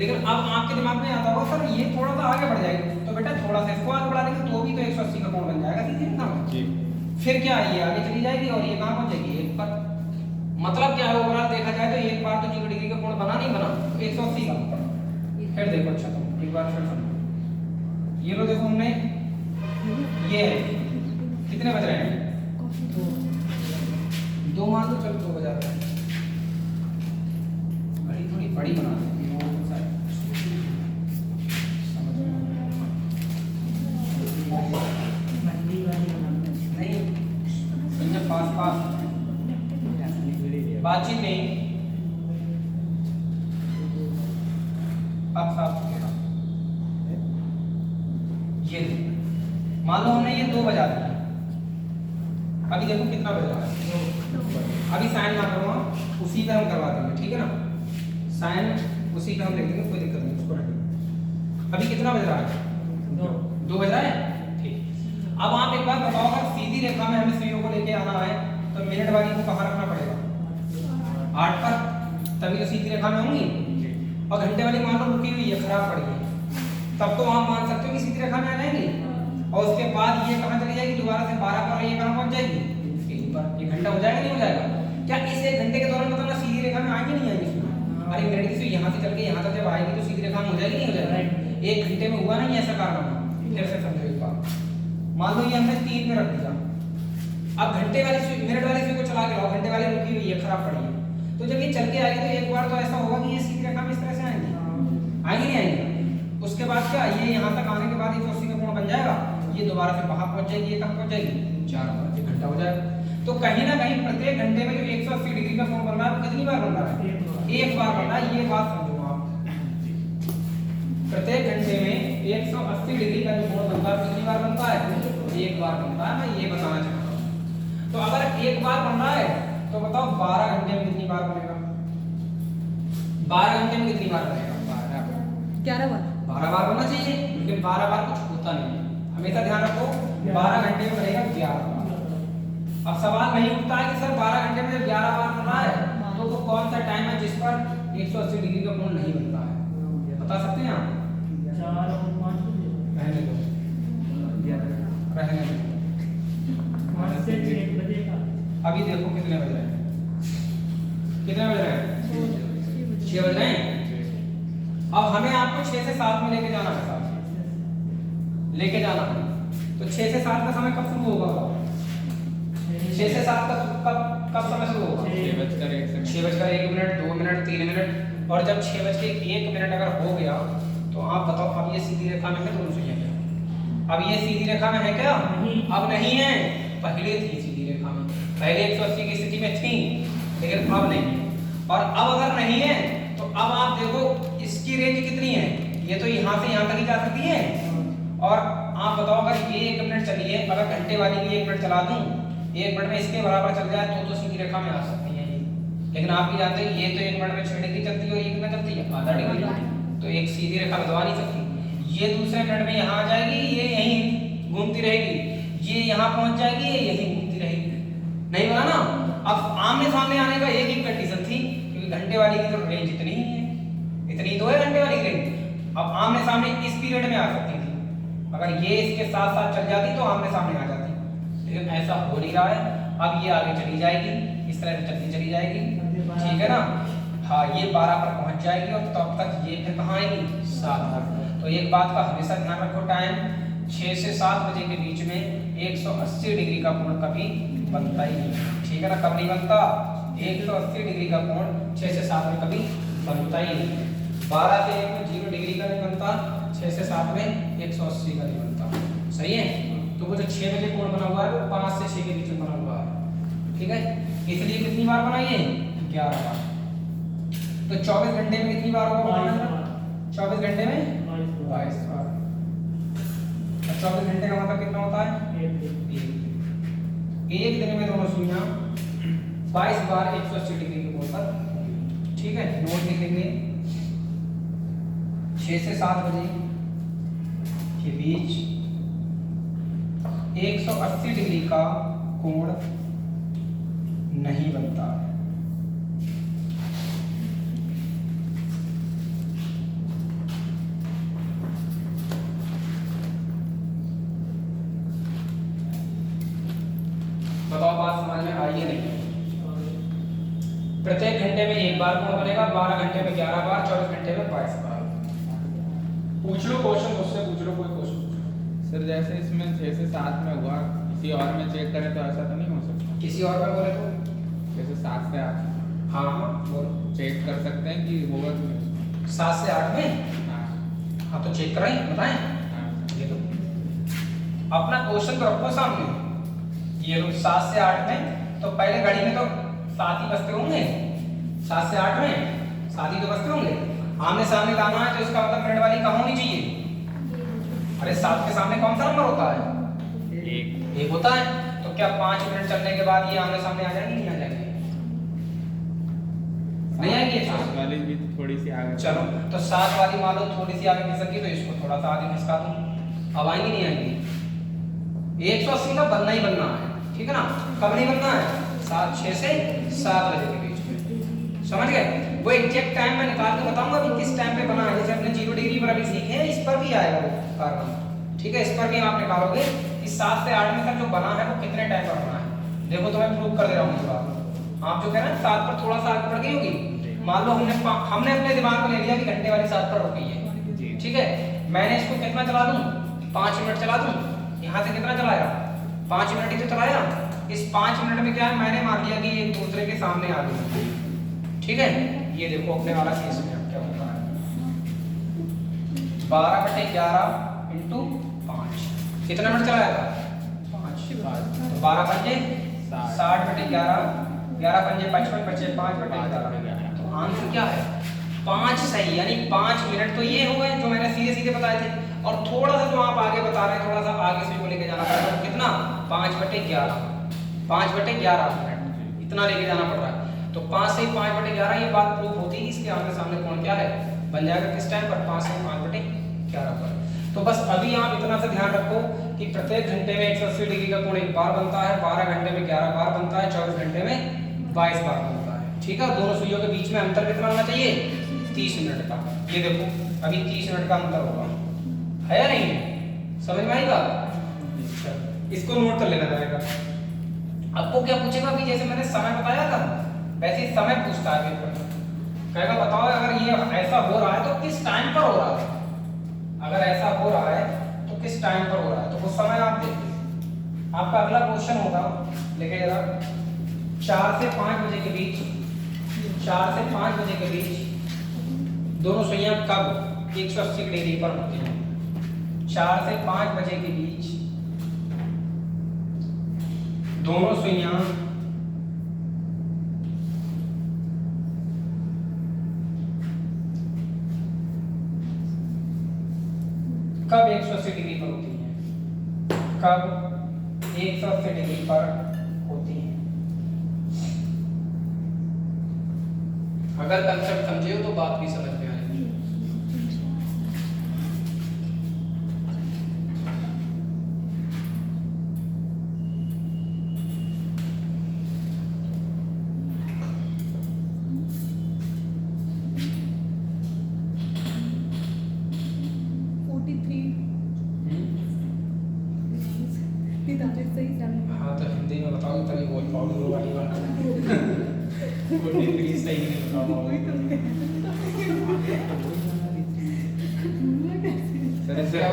लेकिन अब आपके दिमाग में आता होगा सर ये थोड़ा सा आगे बढ़ जाएगी, तो बेटा थोड़ा सा इसको आगे बढ़ा देंगे तो भी तो 180 का कोण बन जाएगा सीधी रेखा में जी। फिर क्या ये आगे चली जाएगी और ये कहां पहुंच जाएगी 1 पर। मतलब क्या है, ओवरऑल देखा जाए तो एक बार तो 0 डिग्री का कोण बना नहीं बना, तो 180 का। फिर देखो, अच्छा तुम एक बार फिर समझो, ये लो देखो हमने ये है, कितने बज रहे हैं, 2 मान लो, चलो 2 बजा रहे हैं, घड़ी थोड़ी बड़ी बना दें नहीं, पास बातचीत नहीं, अब साफ हो गया। ये मान लो हमने ये 2 बजा दिया, अभी देखो कितना बज रहा है, अभी साइन ना करूँगा, उसी पे हम करवा देंगे, ठीक है ना, साइन उसी पे हम लिख देंगे, कोई दिक्कत नहीं, उसको रखेंगे। अभी कितना बज रहा है, 2 बज रहा है, ठीक। अब आप एक बात बताओ, अगर सीधी रेखा में हमें सुइयों को लेके आना है तो मिनट वाली को कहाँ रखना पड़ेगा, 8 पर, तभी तो सीधी रेखा में होंगी। और घंटे वाली मान लो रुकी हुई है, खराब पड़ गई, तब तो आप मान सकते हो कि सीधी रेखा में आ जाएंगी। और उसके बाद ये कहाँ चली जाएगी, दोबारा से 12 पर, ये कहाँ घंटा हो जाएगा नहीं हो जाएगा? क्या इस 1 घंटे के दौरान मतलब ना सीधी रेखा में आएंगे नहीं आएंगे इसमें? अरे मिनट की सुई यहाँ से चल के यहाँ तक जब आएगी तो सीधी रेखा में हो जाएगी नहीं हो जाएगी? 1 घंटे में हुआ नहीं ऐसा कारनामा। फिर से समझो एक बात, मान लो ये हमने 3 पे रख दिया, अब घंटे वाली सुई मिनट वाली सुई को चला के लाओ, घंटे वाली रुकी हुई है खराब पड़ी है, तो जब ये चल के आएगी तो एक बार तो ऐसा होगा कि ये सीधी रेखा में इस तरह से आएंगी, आएंगी नहीं आएंगी? उसके बाद क्या ये यहाँ तक आने के बाद 180 का कोण बन जाएगा, ये दोबारा से वहां पहुंच जाएगी, ये कब पहुंच जाएगी 4 बार, 1 घंटा हो जाएगा। तो कहीं ना कहीं प्रत्येक घंटे में जो 180 डिग्री का कोण बन रहा है वो कितनी बार बन रहा है? एक बार बन रहा है। ये बात समझो आप, प्रत्येक घंटे में 180 डिग्री का जो कोण बनता है कितनी बार बनता है? एक बार बनता है। मैं ये बताना चाहता हूँ। तो अगर एक बार बन रहा है तो बताओ 12 घंटे में कितनी बार बनेगा? 12 घंटे में कितनी बार बनेगा? 11 बार। 12 बार बनना चाहिए, लेकिन 12 बार कुछ होता नहीं है। हमेशा ध्यान रखो 12 घंटे में बनेगा 11 बार। अब सवाल नहीं उठता है कि सर 12 घंटे में जब 11 बार बन रहा है तो वो कौन सा टाइम है जिस पर 180 डिग्री का कोण नहीं बनता है? बता सकते हैं आप? 4 और 5 रहने दो, रहने दो। 5 से 6 बजे का। अभी देखो कितने बज रहे हैं, कितने बज रहे हैं? 6 बज रहे हैं। अब हमें आपको 6 से 7 में लेके जाना है साहब, लेके जाना है। तो 6 से 7 का समय कब शुरू होगा? 6 से 7 का कब समय शुरू होगा? 6:01, 2 मिनट, 3 मिनट। और जब 6:01 अगर हो गया तो आप बताओ अब ये सीधी रेखा में है दोनों सुइयां क्या? अब ये सीधी रेखा में है क्या? अब नहीं है, पहले थी सीधी रेखा में, पहले 180 की स्थिति में थी, लेकिन अब नहीं है। और अब अगर नहीं है तो अब आप देखो इसकी रेंज कितनी है? ये तो यहाँ से यहाँ तक ही जा सकती है। और आप बताओ अगर ये 1 मिनट चली है, अगर घंटे वाली भी 1 मिनट चला दूं, 1 मिनट में इसके बराबर चल जाए तो सीधी रेखा में आ सकती है ये। लेकिन आप भी जानते हैं ये तो 1 मिनट में 6 डिग्री चलती है और ये कितना चलती है? आधा डिग्री। तो एक सीधी रेखा बदलवा नहीं सकती। ये दूसरे मिनट में यहाँ आ जाएगी, ये यहीं घूमती रहेगी, ये यहाँ पहुंच जाएगी, ये यहीं घूमती रहेगी। नहीं बोला ना? अब आमने सामने आने का एक ही कंडीशन थी, क्योंकि घंटे वाली की तो रेंज इतनी ही है, इतनी तो है घंटे वाली की रेंज। अब आमने सामने इस पीरियड में आ सकती थी, अगर ये इसके साथ साथ चल जाती तो आमने सामने आ जाती, लेकिन ऐसा हो नहीं रहा है। अब ये आगे चली जाएगी, इस तरह से चलती चली जाएगी, ठीक है ना? हाँ, ये 12 पर पहुंच जाएगी और तब तक ये फिर कहाँ आएगी? 7 पर। तो एक बात का हमेशा ध्यान रखो, टाइम 6 से 7 बजे के बीच में 180 डिग्री का कोण कभी बनता ही नहीं, ठीक है ना? कब नहीं बनता? 180 डिग्री का कोण 6 से 7 में कभी बनता ही नहीं। 12 से 1 में 0 डिग्री का नहीं बनता, 6 से 7 में 180 का नहीं बनता। सही है? तो वो जो 6 बजे कोण बना हुआ है वो 5 से 6 के बीच में बना हुआ है, ठीक है? इसलिए कितनी बार बनाइए? 11 बार। तो 24 घंटे में कितनी बार होगा? 24 घंटे में 22 बार। 24 घंटे का मतलब कितना होता है? एक दिन में दोनों सुइयां 22 बार 180 डिग्री के कोण पर, ठीक है? नोट लिख लेंगे। 6 से 7 बजे के बीच 180 डिग्री का कोण नहीं बनता है। बताओ बात समझ में आई है नहीं? प्रत्येक घंटे में एक बार कोण बनेगा, 12 घंटे में 11 बार, 24 घंटे में 22 बार। पूछ लो क्वेश्चन, मुझसे पूछ लो कोई क्वेश्चन। सर जैसे इसमें 6 से 7 में हुआ, किसी और में चेक करें तो ऐसा तो नहीं हो सकता? किसी और में बोले तो जैसे 7 से 8 हाँ हाँ बोलो, चेक कर सकते हैं कि होगा कि नहीं? 7 से 8 में? हाँ हाँ तो चेक कराएं, बताएं। हाँ। ये तो अपना क्वेश्चन तो रखो सामने। ये लो 7 से 8 में, तो पहले घड़ी में तो 7 ही बजते होंगे, 7 से 8 में 7 ही तो बजते होंगे। आमने सामने लाना है तो इसका मतलब मिनट वाली कहाँ होनी चाहिए? अरे 7 के सामने कौन सा नंबर होता है? एक होता है। तो क्या 5 मिनट चलने के बाद ये आमने सामने आ जाएंगे? नहीं आ जाएंगे? नहीं आएंगे? 7 वाली भी थोड़ी सी आगे। चलो तो 7 वाली मान लो थोड़ी सी आगे खिसक गई तो इसको थोड़ा सा आगे खिसका दूं, अब आएंगी नहीं आएंगी? 180 का बनना ही बनना है, ठीक है ना? कब नहीं बनना है? 6 से 7 बजे के बीच में, समझ गए? वो एग्जैक्ट टाइम मैं निकाल के बताऊंगा कि किस टाइम पे बना है। जैसे हमने 0 डिग्री पर अभी सीखे हैं, इस पर भी आएगा वो कारनामा, ठीक है? इस पर भी आप निकालोगे कि 7 से 8 में तक जो बना है वो कितने टाइम पर बना है। देखो तो मैं प्रूव कर दे रहा हूँ इस बार। आप जो कह रहे हैं 7 पर थोड़ा सा आगे बढ़ गई होगी, मान लो हमने अपने दिमाग में ले लिया कि घंटे वाली 7 पर रुक गई है, ठीक है। मैंने इसको कितना चला दूं, 5 मिनट चला दूं। यहाँ से कितना चलाया, 5 मिनट ही तो चलाया। इस 5 मिनट में क्या है, मैंने मान लिया कि एक दूसरे के सामने आ गए, ठीक है। ये देखो अपने वाला केस में क्या होता है, 12/11 इंटू 5 कितना मिनट चलाया था, 5। तो 12 पंजे 60/11, 11 पंजे 55, बचे 5/11। तो आंसर क्या है, 5 सही, यानी 5 मिनट तो ये हो गए जो मैंने सीधे सीधे बताए थे। और थोड़ा सा जो आप आगे बता रहे हैं, थोड़ा सा आगे से को लेके जाना पड़ेगा। तो कितना, 5/11, 5/11 मिनट इतना लेके जाना पड़ रहा है। तो 5 से 5/11 ये बात प्रूव होती है। इसके आगे सामने कोण क्या है, बन जाएगा किस टाइम पर, 5 से 5/11 पर। तो बस अभी आप इतना सा ध्यान रखो कि प्रत्येक घंटे में 180 डिग्री का कोण एक बार बनता है, 12 घंटे में 11 बार बनता है, 24 घंटे में 22 बार बनता है, ठीक है। दोनों सुइयों के बीच में अंतर कितना होना चाहिए, 30 मिनट का। ये देखो अभी 30 मिनट का अंतर होगा, है या नहीं, समझ में आएगा। इसको नोट कर लेना रहेगा। आपको क्या पूछेगा, अभी जैसे मैंने समय बताया था वैसे ही समय पूछता है पेपर, कहेगा बताओ अगर ये ऐसा हो रहा है तो किस टाइम पर हो रहा है, अगर ऐसा हो रहा है तो किस टाइम पर हो रहा है। तो वो समय आप देखिए, आपका अगला क्वेश्चन होगा, लेके जरा 4 से 5 बजे के बीच, 4 से 5 बजे के बीच दोनों सुइयां कब 180 डिग्री पर होती हैं। 4 से 5 बजे के बीच दोनों सुइयां कब 180 डिग्री पर होती हैं, कब 180 डिग्री पर होती हैं। अगर कंसेप्ट समझे हो तो बात भी समझ में आएगी। हाँ तो हिंदी में बताओ तभी बोल पाओगे, वो वाली बात इंग्लिश सही नहीं बता पाओगे।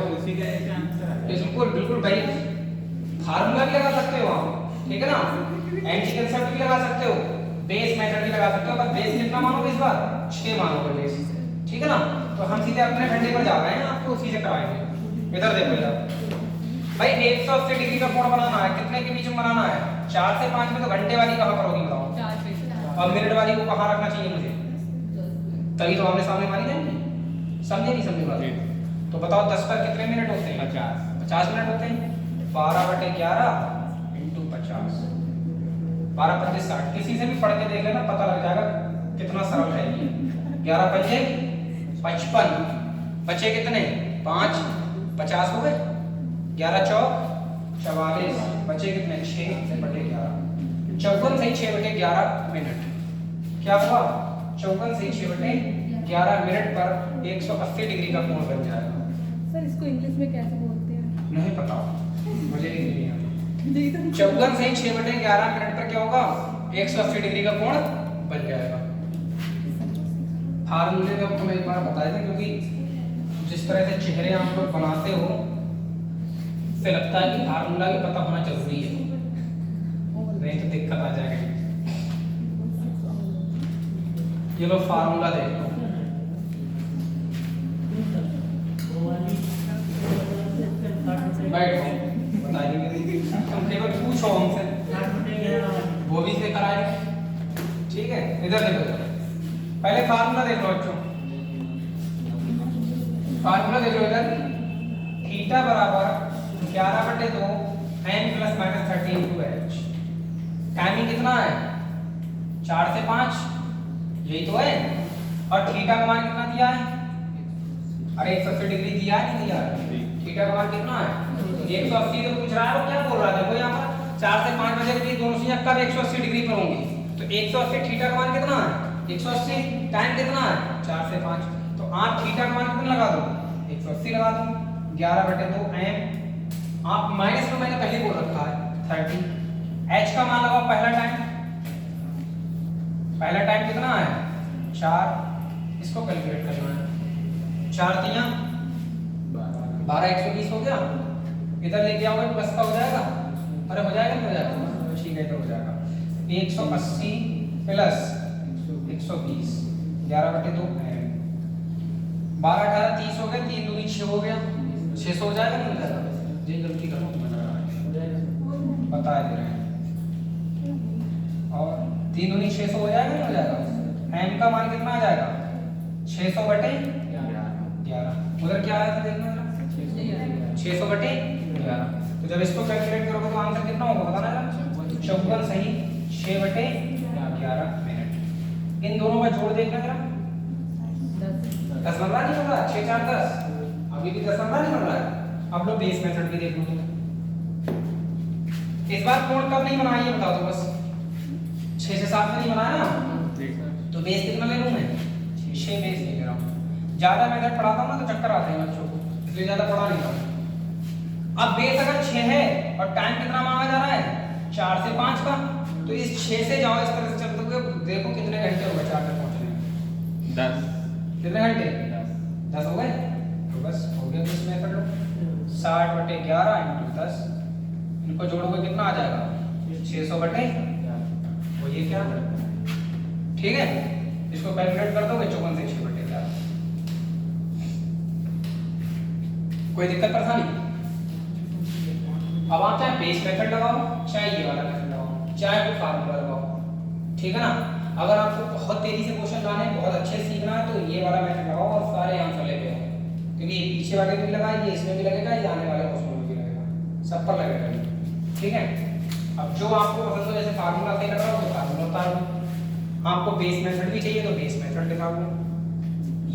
उसी का एक आंसर है। बिल्कुल बिल्कुल भाई, फार्मूला भी लगा सकते हो आप, ठीक है ना, एंटी कंसेप्ट भी लगा सकते हो, बेस मेथड भी लगा सकते हो। बस बेस कितना मानोगे इस बार, 6 मानोगे बेस, ठीक है ना। तो हम सीधे अपने घंटे पर जा रहे हैं, आपको उसी से कराएंगे। इधर देखो यार भाई, 180 डिग्री का कोण बनाना है, कितने के बीच में बनाना है, 4 से 5 में। तो घंटे वाली कहाँ पर होगी बताओ, और मिनट वाली को कहाँ रखना चाहिए मुझे, तभी तो आमने सामने मानी जाएंगी। समझे नहीं समझे बात, तो बताओ 10 पर कितने मिनट होते हैं, 50 मिनट होते हैं। 12/11 इंटू 50, 12 पंजे 60। किसी से भी पढ़ के देख लेना, पता लग जाएगा कितना सरल है ये। 11 पंजे 55, बचे कितने 5, 50 हो गए। 11 चौक 44, बचे कितने 6/11। 54 से 6/11 मिनट, क्या हुआ 54 से 6/11 मिनट पर 180 डिग्री का कोण बन जाएगा। सर इसको इंग्लिश में कैसे बोलते हैं, नहीं पता मुझे, नहीं आता। 54 से 6/11 मिनट पर क्या होगा, 180 डिग्री का कोण बन जाएगा। फार्मूले में आपको मैं एक बार बताया था, क्योंकि जिस तरह से चेहरे आप लोग बनाते हो से लगता है कि फार्मूला भी पता होना जरूरी है, नहीं तो दिक्कत आ जाएगी। ये लो फार्मूला देख लो, बैठो बताइए, तुम केवल पूछो हमसे, वो भी से कराएंगे, ठीक है। इधर देखो, पहले फार्मूला देख लो बच्चों, फार्मूला देख लो इधर, थीटा बराबर 11/2 n + -30 h। टाइमिंग कितना है, 4 से 5, यही तो है। और थीटा का मान कितना दिया है, अरे 180 डिग्री दिया है, नहीं दिया है, थीटा का मान कितना है 180। तो पूछ रहा है वो क्या बोल रहा है, देखो यहाँ पर 4 से 5 बजे के बीच दोनों सुइयां कब 180 डिग्री पर होंगी। तो 180 थीटा का मान कितना है 180, टाइम कितना है 4 से 5। तो आप थीटा का मान कितना लगा दो, 180 लगा दो। 11/2 m, आप माइनस में मैंने पहले बोल रखा है 30, h का मान लगाओ हूँ पहला टाइम कितना है 4, इसको कैलकुलेट करना है। 4 तिया 12, 120 हो गया। इधर लेके आओगे प्लस का हो जाएगा, अरे हो जाएगा नहीं हो जाएगा, ठीक है तो हो जाएगा 180 प्लस 120 11/2 है। 12 18 30 हो गया, 3 दूनी 6 हो गया, 600 हो जाएगा नहीं हो जाएगा? जी गलती करो बता दे रहे हैं। और 3 दूनी 600 हो जाएगा नहीं हो जाएगा? m का मान कितना आ जाएगा 600/11। उधर क्या आया था देखना जरा 600/11। तो जब इसको कैलकुलेट करोगे तो आंसर कितना होगा बताना जरा। 54 सही 6/11 मिनट। इन दोनों का जोड़ देखना जरा 10 बन रहा नहीं बन रहा? 6 4 10, अभी भी 10 बन रहा नहीं बन रहा है? अब लो बेस मेथड भी देख लो तुम। इस बार कोण कब नहीं बनाया ये बता दो बस। 6 से 7 में नहीं बनाया ना, तो बेस कितना ले लूं मैं 6 बेस ले रहा हूं। ज्यादा मेथड पढ़ाता हूं ना तो चक्कर आते हैं बच्चों को, इसलिए ज्यादा पढ़ा नहीं रहा हूं। अब बेस अगर 6 है और टाइम कितना मांगा जा रहा है 4 से 5 का, तो इस 6 से जाओ इस तरह से चलते हुए, देखो कितने घंटे हो गए 4 तक पहुंचने में। 10 कितने घंटे 10 हो गए, तो बस हो गया बेस मेथड लो। 60/11 × 10, इनको जोड़ोगे कितना आ जाएगा 600/, वो ये क्या ठीक है। इसको कैलकुलेट कर दोगे 54 से 6/11। कोई दिक्कत परेशानी? अब आप चाहे बेस मेथड लगाओ चाहे ये वाला मेथड लगाओ चाहे कोई फार्मूला लगाओ, ठीक है ना। अगर आपको बहुत तेजी से क्वेश्चन लाने हैं, बहुत अच्छे से सीखना है, तो ये वाला मेथड लगाओ और सारे आंसर लेके आओ, क्योंकि ये पीछे वाले भी लगाए, ये इसमें भी लगेगा, ये आने वाले क्वेश्चन में भी लगेगा, सब पर लगेगा, ठीक है। अब जो आपको पसंद हो, जैसे फार्मूला सही लग रहा हो तो फार्मूला उतार लो, आपको बेस मेथड भी चाहिए तो बेस मेथड दिखा दो,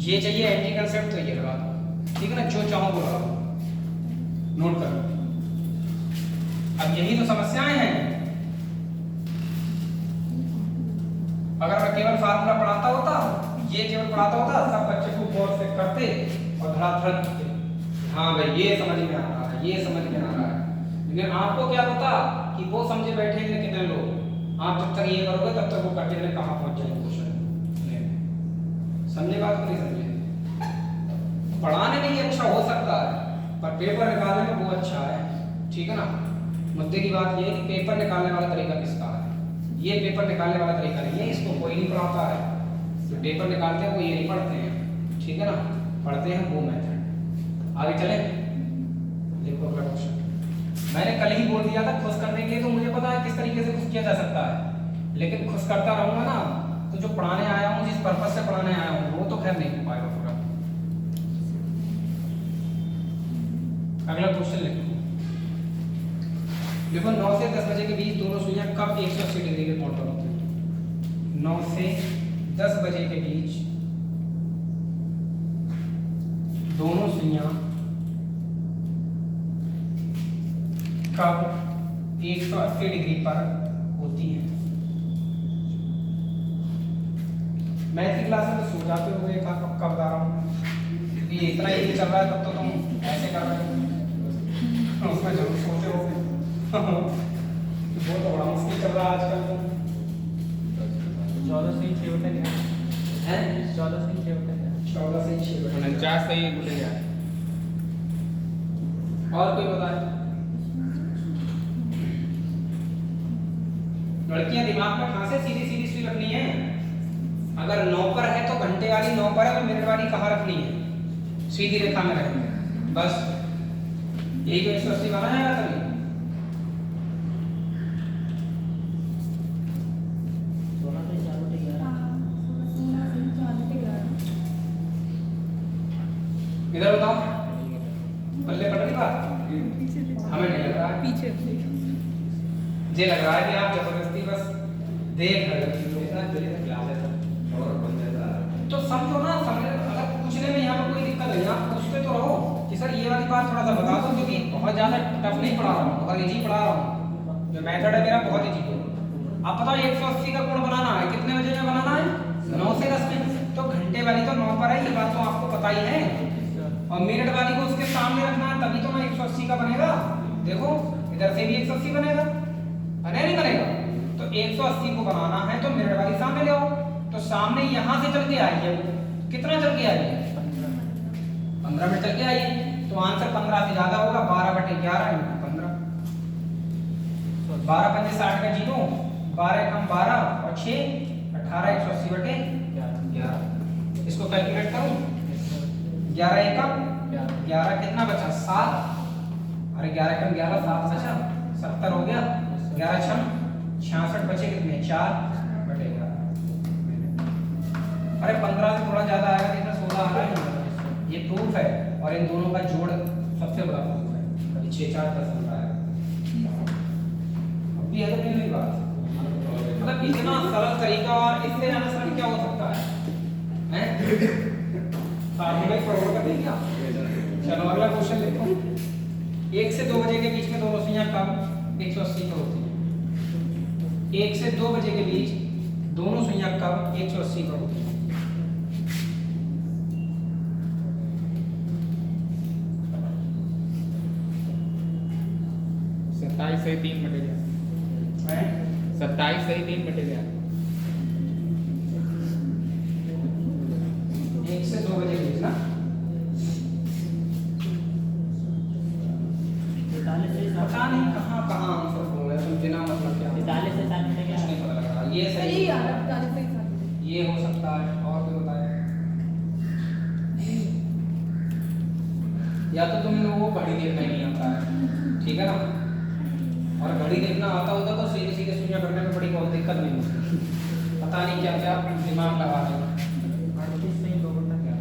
ये चाहिए एंटी कंसेप्ट तो ये लगा दो, ठीक है ना। जो चाहो वो लगा दो, नोट कर लो। अब यही तो समस्याएं हैं। अगर मैं केवल फार्मूला पढ़ाता होता, ये केवल पढ़ाता होता, सब बच्चे को गौर से करते और धड़ाधड़ करते, हाँ भाई ये समझ में आ रहा है, ये समझ में आ रहा है। लेकिन आपको क्या पता कि वो समझे बैठे हैं कितने लोग, आप जब तक ये करोगे तब तक वो करके जाने कहाँ पहुंच जाएंगे क्वेश्चन। समझे बात को नहीं समझे? पढ़ाने में ये अच्छा हो सकता है, पर पेपर निकालने में वो अच्छा है, ठीक है ना। मुद्दे की बात ये है कि पेपर निकालने वाला तरीका किसका है, ये पेपर निकालने वाला तरीका नहीं है, इसको कोई नहीं पढ़ाता है। जो पेपर निकालते हैं वो ये नहीं पढ़ते हैं, ठीक है ना, पढ़ते हैं वो मेथड। आगे चले, देखो अगला क्वेश्चन। मैंने कल ही बोल दिया था खुश करने के लिए, तो मुझे पता है किस तरीके से खुश किया जा सकता है, लेकिन खुश करता रहूंगा ना तो जो पढ़ाने आया हूँ, जिस पर्पज से पढ़ाने आया हूँ, वो तो खैर नहीं हो पाएगा पूरा। अगला क्वेश्चन लिखो। देखो 9 से 10 बजे के बीच दोनों सुइयां कब 180 डिग्री के कोण पर होती हैं? 9 से 10 बजे के बीच दोनों सुइयां कब 180 डिग्री पर होती हैं? मैथ की क्लास में तो सो जाते हो, एक पक्का बता रहा हूँ, क्योंकि इतना ही चल रहा है तब तो तुम ऐसे कर रहे हो, उसमें जरूर सोचे हो वो तो बड़ा मुश्किल चल रहा है आजकल। तो 14 से 6 बटे क्या है? 14 से 6 बटे क्या 14 से 6 बटे 49 सही बोले यार। और कोई बताए? लड़कियां दिमाग में कहां से सीधी सीधी सुई रखनी है? अगर 9 पर है तो घंटे वाली 9 पर है, तो मिनट वाली कहां रखनी है? सीधी रेखा में रखनी है, बस यही तो 180 बना है तभी। इधर बताओ, पल्ले पड़ रही बात? हमें नहीं लग रहा है, पीछे मुझे लग रहा है कि आप जबरदस्ती बस देख रहे हो, इतना देर तक ला देते तो समझो ना, समझ अगर पूछने में यहाँ पर कोई दिक्कत है, आप पूछते तो रहो कि सर ये वाली बात थोड़ा सा बता दो, क्योंकि बहुत ज़्यादा टफ नहीं पढ़ा रहा हूँ, बहुत इजी पढ़ा रहा हूँ, जो मेथड है मेरा बहुत इजी है। आप बताओ 180 का कोण बनाना है, कितने बजे में बनाना है? 9 से 10 में, तो घंटे वाली तो 9 पर है, ये बात तो आपको पता ही है, और मिनट वाली को उसके सामने रखना है, तभी तो ना 180 का बनेगा। देखो इधर से भी 180 बनेगा, नहीं बनेगा, तो 180 को बनाना है तो मिनट वाली सामने ले आओ। तो सामने यहाँ से चल के आई है, वो कितना चल के आई है? 15 मिनट चल के आई है। तो आंसर 15 से ज्यादा होगा, 12/11 × 15। 12 पंजे 60 का 0, 12 कम 12 और 6 18, 180/11। इसको कैलकुलेट करूं, 11 एकम 11 कितना बचा? 7। अरे 11 कम 11 7 बचा, 70 हो गया। 11 छम 66 बचे कितने? 4/11। अरे 15 से थोड़ा ज्यादा आएगा, लेकिन 16 आ रहा है। ये प्रूफ है और इन दोनों का जोड़ सबसे बड़ा प्रूफ है। 6 4 10 होता है। अब ये है तो नहीं बात, मतलब इतना सरल तरीका और इससे ज्यादा सरल क्या हो सकता है? हैं? करोड़ का दे दिया। चलो अगला क्वेश्चन देखो। 1 से 2 बजे के बीच में दोनों सुइयां कब 180 पर होती हैं? 1 से 2 बजे के बीच दोनों सुइयां कब 180 पर होती हैं? 27 से 3 बटेगा। 27 से 3 बटेगा। 1 से 2 बजे के बीच ना? पता नहीं कहाँ आंसर हो गया, तुम बिना मतलब क्या 42 से 7 बटेगा। कुछ नहीं पता लग रहा। ये सही सही यार, 42 से 7। ये हो सकता है, और कोई बताए? या तो तुम लोगों को घड़ी देखना ही नहीं आता है, ठीक है ना? और घड़ी देखना आता होता तो सीधे सीधे सुइयां करने में बड़ी बहुत दिक्कत नहीं होती। पता नहीं क्या क्या दिमाग लगा रहे हो। 38 से 2 बटेगा।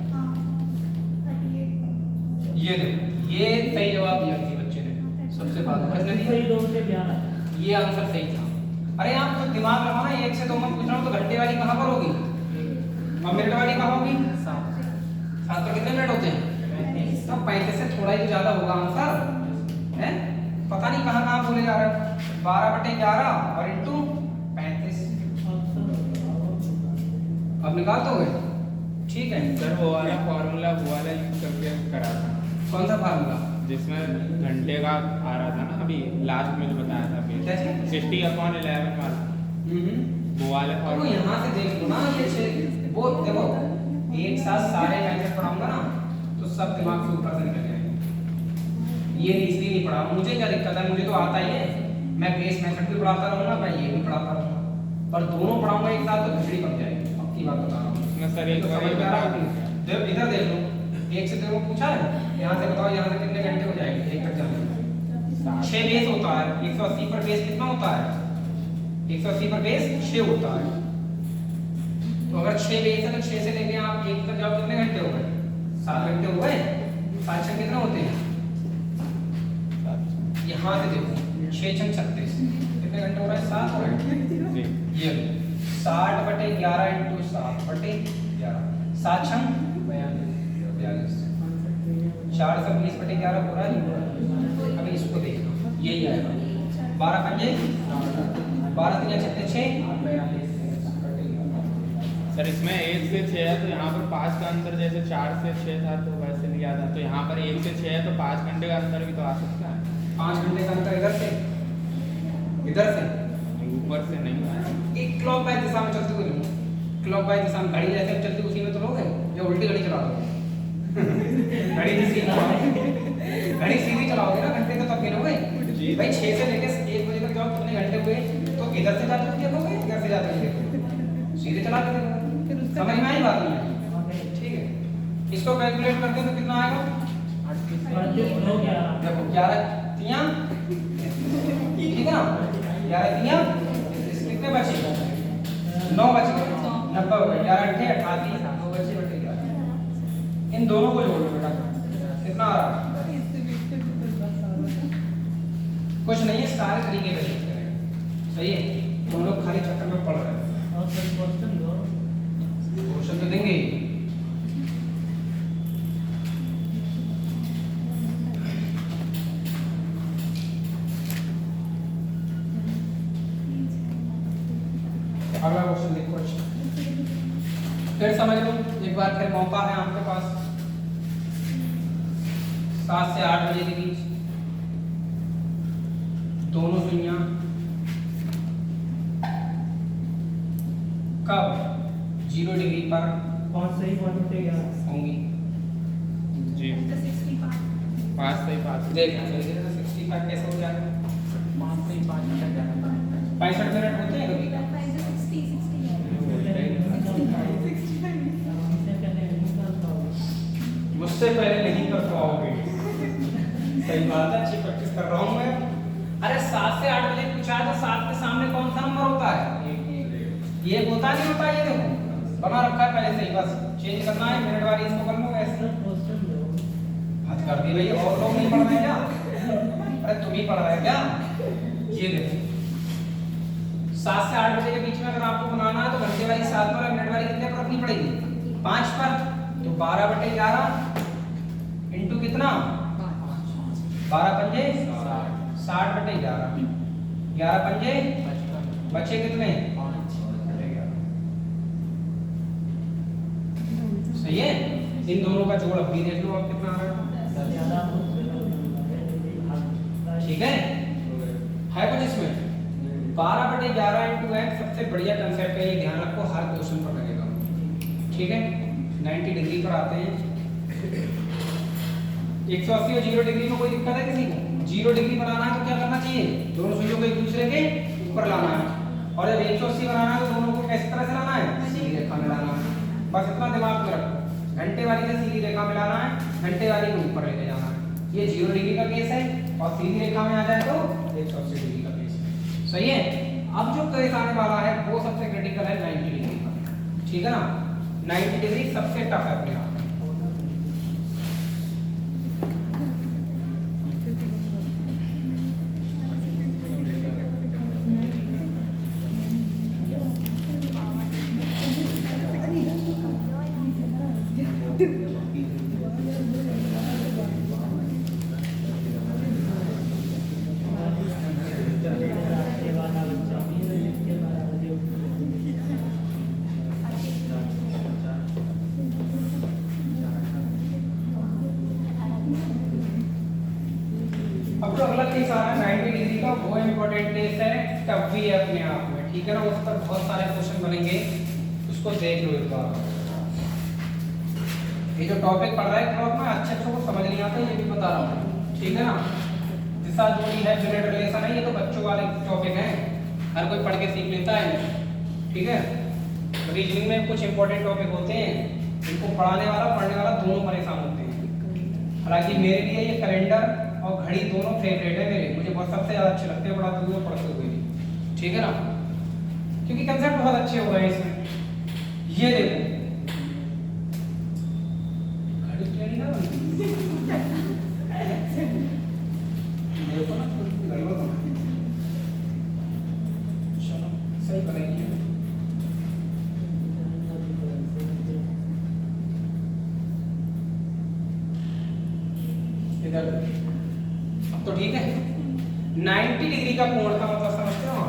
ये देखो, ये सही जवाब दिया किसी बच्चे ने सबसे पहले। किसने दिया? सही 2 से 11। ये आंसर सही था। अरे आप तो दिमाग लगाओ ना, 1 से 2 मत पूछना, तो घंटे वाली कहाँ पर होगी और मिनट वाली कहाँ होगी? 7 तो कितने मिनट होते हैं? 35 से थोड़ा ही ज्यादा होगा आंसर है। पता नहीं कहाँ कहाँ बोले जा रहे हो। 12/11 और इंटू 35। अब निकाल दोगे? ठीक है। सर वो वाला फॉर्मूला वो वाला यूज करके करा था, कौन सा फार्मूला? जिसमें घंटे का आ रहा था ना अभी लास्ट में जो बताया था अभी कैसे? 60/11 वाला वो वाले तो फॉर्मूला। यहाँ से देख लो ना, ये वो देखो, एक साथ सारे मैथड पढ़ाऊंगा ना तो सब दिमाग से ऊपर से निकल जाएंगे। ये इसलिए नहीं पढ़ा, मुझे क्या दिक्कत है, मुझे तो आता ही है। मैं बेस मेथड भी पढ़ाता रहूंगा, मैं ये भी पढ़ाता रहूंगा, पर दोनों पढ़ाऊंगा एक साथ तो खिचड़ी पक जाएगी। पक्की बात बता रहा हूँ। मैं सर एक तो बार समझ में आ रहा बता है? जब इधर देख लो, 1 से 2 पूछा है, यहाँ से बताओ यहाँ से कितने घंटे हो जाएंगे 1 तक जाने में? 6 बेस होता है। 180 पर बेस कितना होता है? 180 पर बेस 6 होता है। तो अगर 6 बेस है तो 6 से लेके आप 1 तक जाओ, कितने घंटे हो गए? 7 घंटे हो गए। 7 छह कितने होते हैं? यहाँ से देखो, 6 छह 36 कितने घंटे हो रहे हैं? 7 हो रहे हैं। जी। ये 60/11 × 7/11 7 छह 42 420/11 हो रहा है। अभी इसको देखो, यही आएगा 12 पंजे 12 3 6 सर इसमें 1 से 6 है तो यहाँ पर 5 का अंतर, जैसे 4 से 6 था तो वैसे लिया था, तो यहाँ पर 1 से 6 है तो 5 घंटे का अंतर भी तो आ सकता है। 5 घंटे का अंतर इधर से ऊपर से नहीं आया। एक क्लॉक वाइज दिशा में चलती हुई नहीं, क्लॉक वाइज दिशा में घड़ी जैसे चलती उसी में तो लोग है, या उल्टी घड़ी चला दोगे? घड़ी सीधी घड़ी सीधी चलाओगे ना, घंटे तो तब गिनोगे भाई। 6 से लेके 1 बजे तक जाओ, कितने घंटे हुए? तो इधर से जाते हुए देखोगे, इधर से जाते हुए देखोगे, सीधे चला के देखोगे। समझ में आई बात? नहीं ठीक है। इसको कैलकुलेट करते हैं तो कितना आएगा? 38 हो गया। देखो 11 तियां, ठीक है ना? 11 तियां कितने बचे? 9 बचे। 90 हो गए। 11 8 88 9 बचे बटे 11। इन दोनों को जोड़ लो बेटा, कितना आ रहा है? कुछ नहीं है, सारे तरीके से यूज करेंगे। सही है? तुम लोग खाली चक्कर में पड़ रहे हो। और सर क्वेश्चन दो। क्वेश्चन तो देंगे ही। अगला क्वेश्चन देखो। अच्छा फिर समझ लो एक बार, फिर मौका है आपके पास। 7 से 8 बजे के बीच दोनों सुइयां पर कौन सही 1/11 होंगी। जी 5 सही 5 देख 65 कैसे हो जाएगा? 5 सही 5/11 65 मिनट होते हैं कभी का? मुझसे पहले नहीं कर पाओगे। सही बात है, अच्छी प्रैक्टिस कर रहा हूँ मैं। अरे 7 से 8 बजे पूछा है तो 7 के सामने कौन सा नंबर होता है? ये होता नहीं होता, ये देखो बना रखा है पहले से ही, बस चेंज करना है मिनट वाली, इसको कर लो ऐसे। हद कर दी भैया, और लोग नहीं पढ़ रहे हैं क्या? अरे तुम ही पढ़ रहे हैं क्या? ये देखो 7 से 8 बजे के बीच में अगर आपको बनाना है तो घंटे वाली 7 पर, मिनट वाली कितने पर रखनी पड़ेगी? 5 पर। तो 12/11 इंटू कितना? 12 पंजे 60/11, 11 पंजे बचे कितने? सही है। इन दोनों का जोड़ अब भी देख लो, अब कितना आ रहा है। ठीक है कुछ इसमें? 12/11 इंटू x सबसे बढ़िया कंसेप्ट है, ये ध्यान रखो, हर क्वेश्चन पर लगेगा। ठीक है 90 डिग्री पर आते हैं। 180 और 0 डिग्री में कोई दिक्कत है किसी को? 0 डिग्री बनाना है तो क्या करना चाहिए? दोनों सुइयों को एक दूसरे के ऊपर लाना है, और जब 180 बनाना है तो दोनों को किस तरह से लाना है? सीधी रेखा में लाना है। बस इतना दिमाग में रखो, घंटे वाली से सीधी रेखा में लाना है, घंटे वाली को ऊपर लेके जाना है। ये 0 डिग्री का केस है, और सीधी रेखा में आ जाए तो 180 डिग्री का केस है। सही है। अब जो केस आने वाला है वो सबसे क्रिटिकल है 90 डिग्री का। ठीक है ना, 90 डिग्री सबसे टफ है अपने आप में। अब जो अगला केस आ रहा है 90 डिग्री का, वो इम्पोर्टेंट केस है, टफ भी है अपने आप में। ठीक है ना, उस पर बहुत सारे क्वेश्चन बनेंगे, उसको देख लो एक बार। ये जो टॉपिक पढ़ रहा है थोड़ा ना अच्छे को समझ नहीं आता, ये भी बता रहा हूँ। ठीक है ना, जिसका जोड़ी है ब्लड रिलेशन है, ये तो बच्चों वाले टॉपिक हैं, हर कोई पढ़ के सीख लेता है। ठीक है, रीजनिंग में कुछ इंपॉर्टेंट टॉपिक होते हैं, इनको पढ़ाने वाला पढ़ने वाला दोनों परेशान होते हैं। हालांकि मेरे लिए ये कैलेंडर और घड़ी दोनों फेवरेट है मेरे, मुझे बहुत सबसे ज़्यादा अच्छे लगते हैं पढ़ाते हुए पढ़ते हुए भी। ठीक है ना, क्योंकि कंसेप्ट बहुत अच्छे हो गए इसमें। ये देखो घड़ी टेढ़ी ना बनती, देखो ना गड़बड़ तो नहीं। चलो सही बनेगी। इधर अब तो ठीक है। 90 डिग्री का कोण का मतलब समझते हो?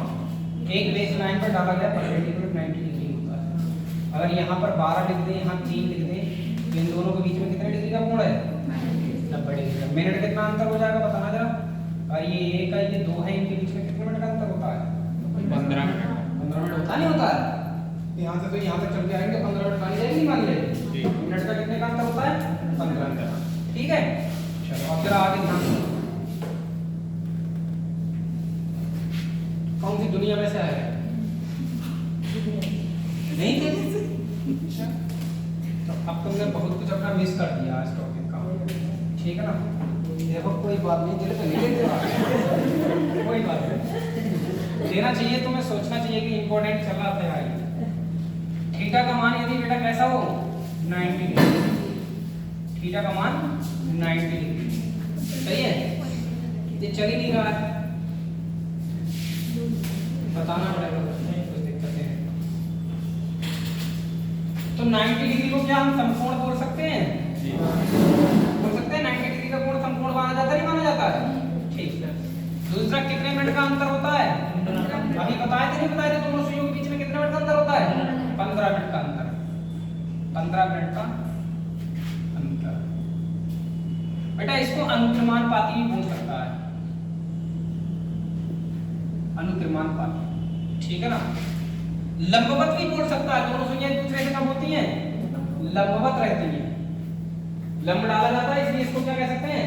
एक बेस लाइन पर डाला गया परपेंडिकुलर 90 डिग्री होता है। अगर यहाँ पर 12 लिख दें, यहाँ 3 लिख दें, तो इन दोनों के बीच में कितने डिग्री का कोण है? 90 डिग्री का। मिनट कितना अंतर हो जाएगा बताना जरा। और ये 1 है, ये 2 है, इनके बीच में कितने मिनट का अंतर होता है? 15 मिनट। 15 मिनट होता नहीं होता है? यहाँ से तो यहाँ तक चल के आएंगे, 15 मिनट मानी जाएगी, नहीं मानी जाएगी? मिनट का कितने का अंतर होता है? 15 मिनट। ठीक है, चलो अब जरा आगे ध्यान दो। कौन सी दुनिया में से आया? नहीं थे? तो अब तुमने बहुत कुछ अपना मिस कर दिया इस टॉपिक का। ठीक है ना, देखो कोई बात नहीं, दिल पे नहीं लेते, कोई बात नहीं, देना चाहिए तुम्हें, सोचना चाहिए कि इंपॉर्टेंट चल रहा था भाई। थीटा का मान यदि बेटा कैसा हो? 90 डिग्री। थीटा का मान 90 डिग्री। सही है, ये चल ही नहीं रहा है, बताना पड़ेगा, कुछ दिक्कतें हैं। तो 90 डिग्री को क्या हम समकोण बोल सकते हैं? बोल सकते हैं 90 डिग्री का कोण समकोण माना जाता है, नहीं माना जाता है? ठीक है। दूसरा, कितने मिनट का अंतर होता है? अभी बताए थे, नहीं बताए थे? दोनों सुइयों के बीच में कितने मिनट का अंतर होता है? 15 मिनट का अंतर। 15 मिनट का अंतर। बेटा इसको अनुक्रमानुपाती भी बोल सकता है, अनुक्रमानुपाती। ठीक है ना, लंबवत भी बोल सकता है, दोनों सुइयां एक दूसरे से कब होती हैं? लंबवत रहती हैं। लंब डाला जाता है इसलिए इसको क्या कह सकते हैं?